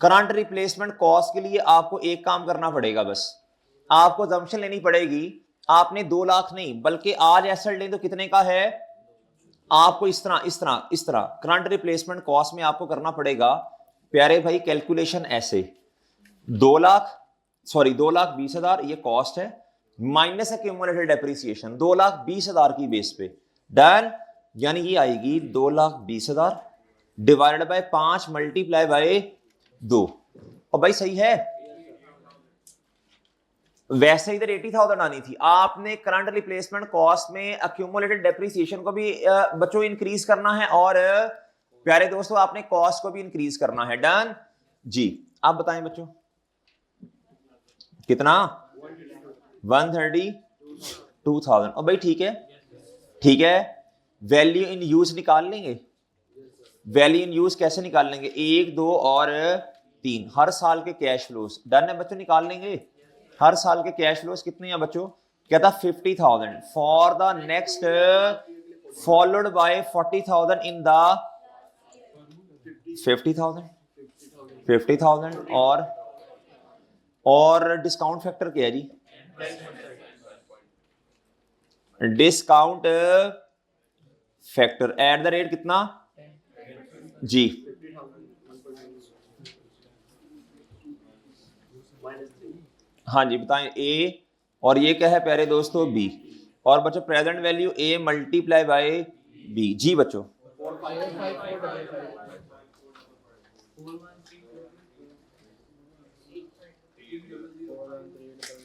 करंट रिप्लेसमेंट कॉस्ट के लिए आपको एक काम करना पड़ेगा, बस आपको जम्पशन लेनी पड़ेगी। आपने 2 लाख नहीं बल्कि आज एसेट लें तो कितने का है, आपको इस तरह करंट रिप्लेसमेंट कॉस्ट में आपको करना पड़ेगा प्यारे भाई कैलकुलेशन ऐसे, 2,20,000 ये कॉस्ट है, माइनस एक्यूमुलेटेड डेप्रिसिएशन 2,20,000 की बेस पे। डन, यानी ये आएगी 2,20,000 डिवाइडेड बाय 5 मल्टीप्लाई बाय 2। और भाई सही है, वैसे इधर 80,000 आनी थी, आपने करंट रिप्लेसमेंट कॉस्ट में एक्यूमुलेटेड डेप्रिसिएशन को भी बच्चों इंक्रीज करना है, और प्यारे दोस्तों आपने कॉस्ट को भी इंक्रीज करना है। डन जी, आप बताएं बच्चों कितना, 132,000। और भाई ठीक है, वैल्यू इन यूज निकाल लेंगे। वैल्यू इन यूज कैसे निकाल लेंगे, 1, 2 और 3 हर साल के कैश फ्लोस। डन है बच्चों, निकाल लेंगे हर साल के कैश फ्लोस कितने हैं बच्चों। कहता 50,000 for the next followed by 40,000 in the 50,000 और डिस्काउंट फैक्टर क्या है जी, discount factor at the rate कितना जी, हाँ जी बताएं, ए और ये क्या है प्यारे दोस्तों बी, और बच्चों present value A multiply by B जी बच्चों।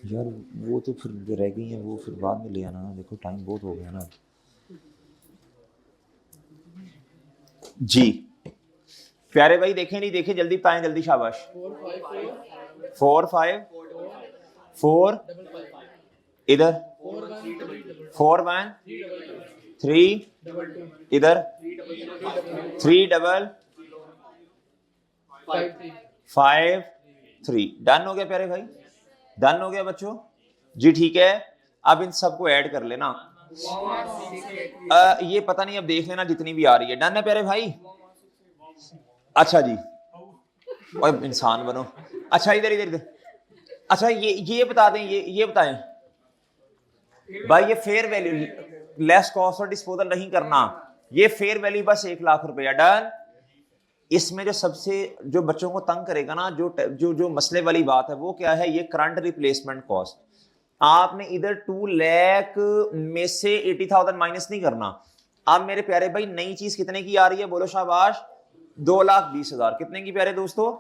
यार वो तो फिर जो रह गई है वो फिर बाद में ले आना, देखो टाइम बहुत हो गया ना जी। प्यारे भाई देखें नहीं देखे, जल्दी पाएं, जल्दी शाबाश। 4 5 4 इधर 4 1 3 इधर 3 डबल 5 3। डन हो गया प्यारे भाई, डन हो गया बच्चों जी। ठीक है, अब इन सबको ऐड कर लेना। ये पता नहीं, अब देख लेना जितनी भी आ रही है। डन है प्यारे भाई, अच्छा जी, और इंसान बनो। अच्छा इधर अच्छा ये बता दें, ये बताएं भाई, ये फेयर वैल्यू लेस कॉस्ट और डिस्पोजल नहीं करना, ये फेयर वैल्यू बस 1 लाख रुपया। डन। इसमें जो सबसे जो बच्चों को तंग करेगा ना, जो मसले वाली बात है वो क्या है, ये करंट रिप्लेसमेंट कॉस्ट। आपने इधर 2 लाख में से 80,000 माइनस नहीं करना, अब मेरे प्यारे भाई नई चीज कितने की आ रही है, बोलो शाबाश, 2,20,000। कितने की प्यारे दोस्तों,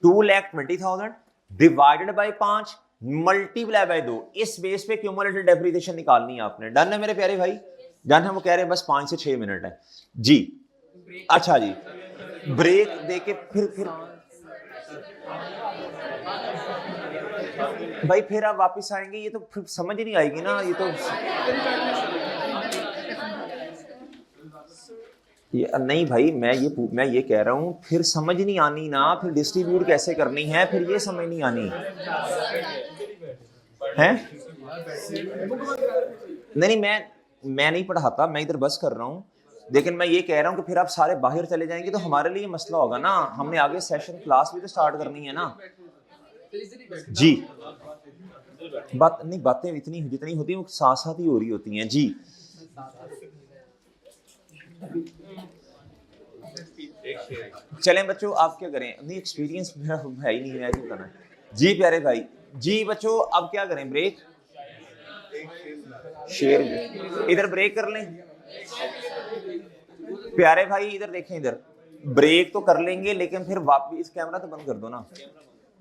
2,20,000 डिवाइडेड बाय 5 मल्टीप्लाई बाय 2। इस बेस पे क्यूमुलेटिव डेप्रिसिएशन निकालनी है आपने। डन है मेरे प्यारे भाई, डन है। वो कह रहे हैं बस 5 से 6 मिनट है जी। अच्छा जी, ब्रेक देके फिर भाई फिर आप वापस आएंगे, ये तो फिर समझ ही नहीं आएगी ना। ये तो ये नहीं भाई, मैं ये कह रहा हूं फिर समझ नहीं आनी ना, फिर डिस्ट्रीब्यूट कैसे करनी है, फिर ये समझ नहीं आनी है। नहीं, मैं नहीं पढ़ाता, मैं इधर बस कर रहा हूं। लेकिन मैं ये कह रहा हूं कि फिर आप सारे बाहर चले जाएंगे तो हमारे लिए मसला होगा ना। हमने आगे सेशन क्लास भी तो स्टार्ट करनी है ना जी। बातें इतनी जितनी होती हैं वो साथ साथ ही हो रही होती हैं जी। चलें बच्चों, आप क्या करें, नहीं एक्सपीरियंस मेरा है ही नहीं, मैं क्यों करना जी प्यारे भाई जी। बच्चों अब क्या करें, ब्रेक, शेयर इधर ब्रेक कर लें। प्यारे भाई इधर देखें, इधर ब्रेक तो कर लेंगे लेकिन फिर वापस कैमरा तो बंद कर दो ना।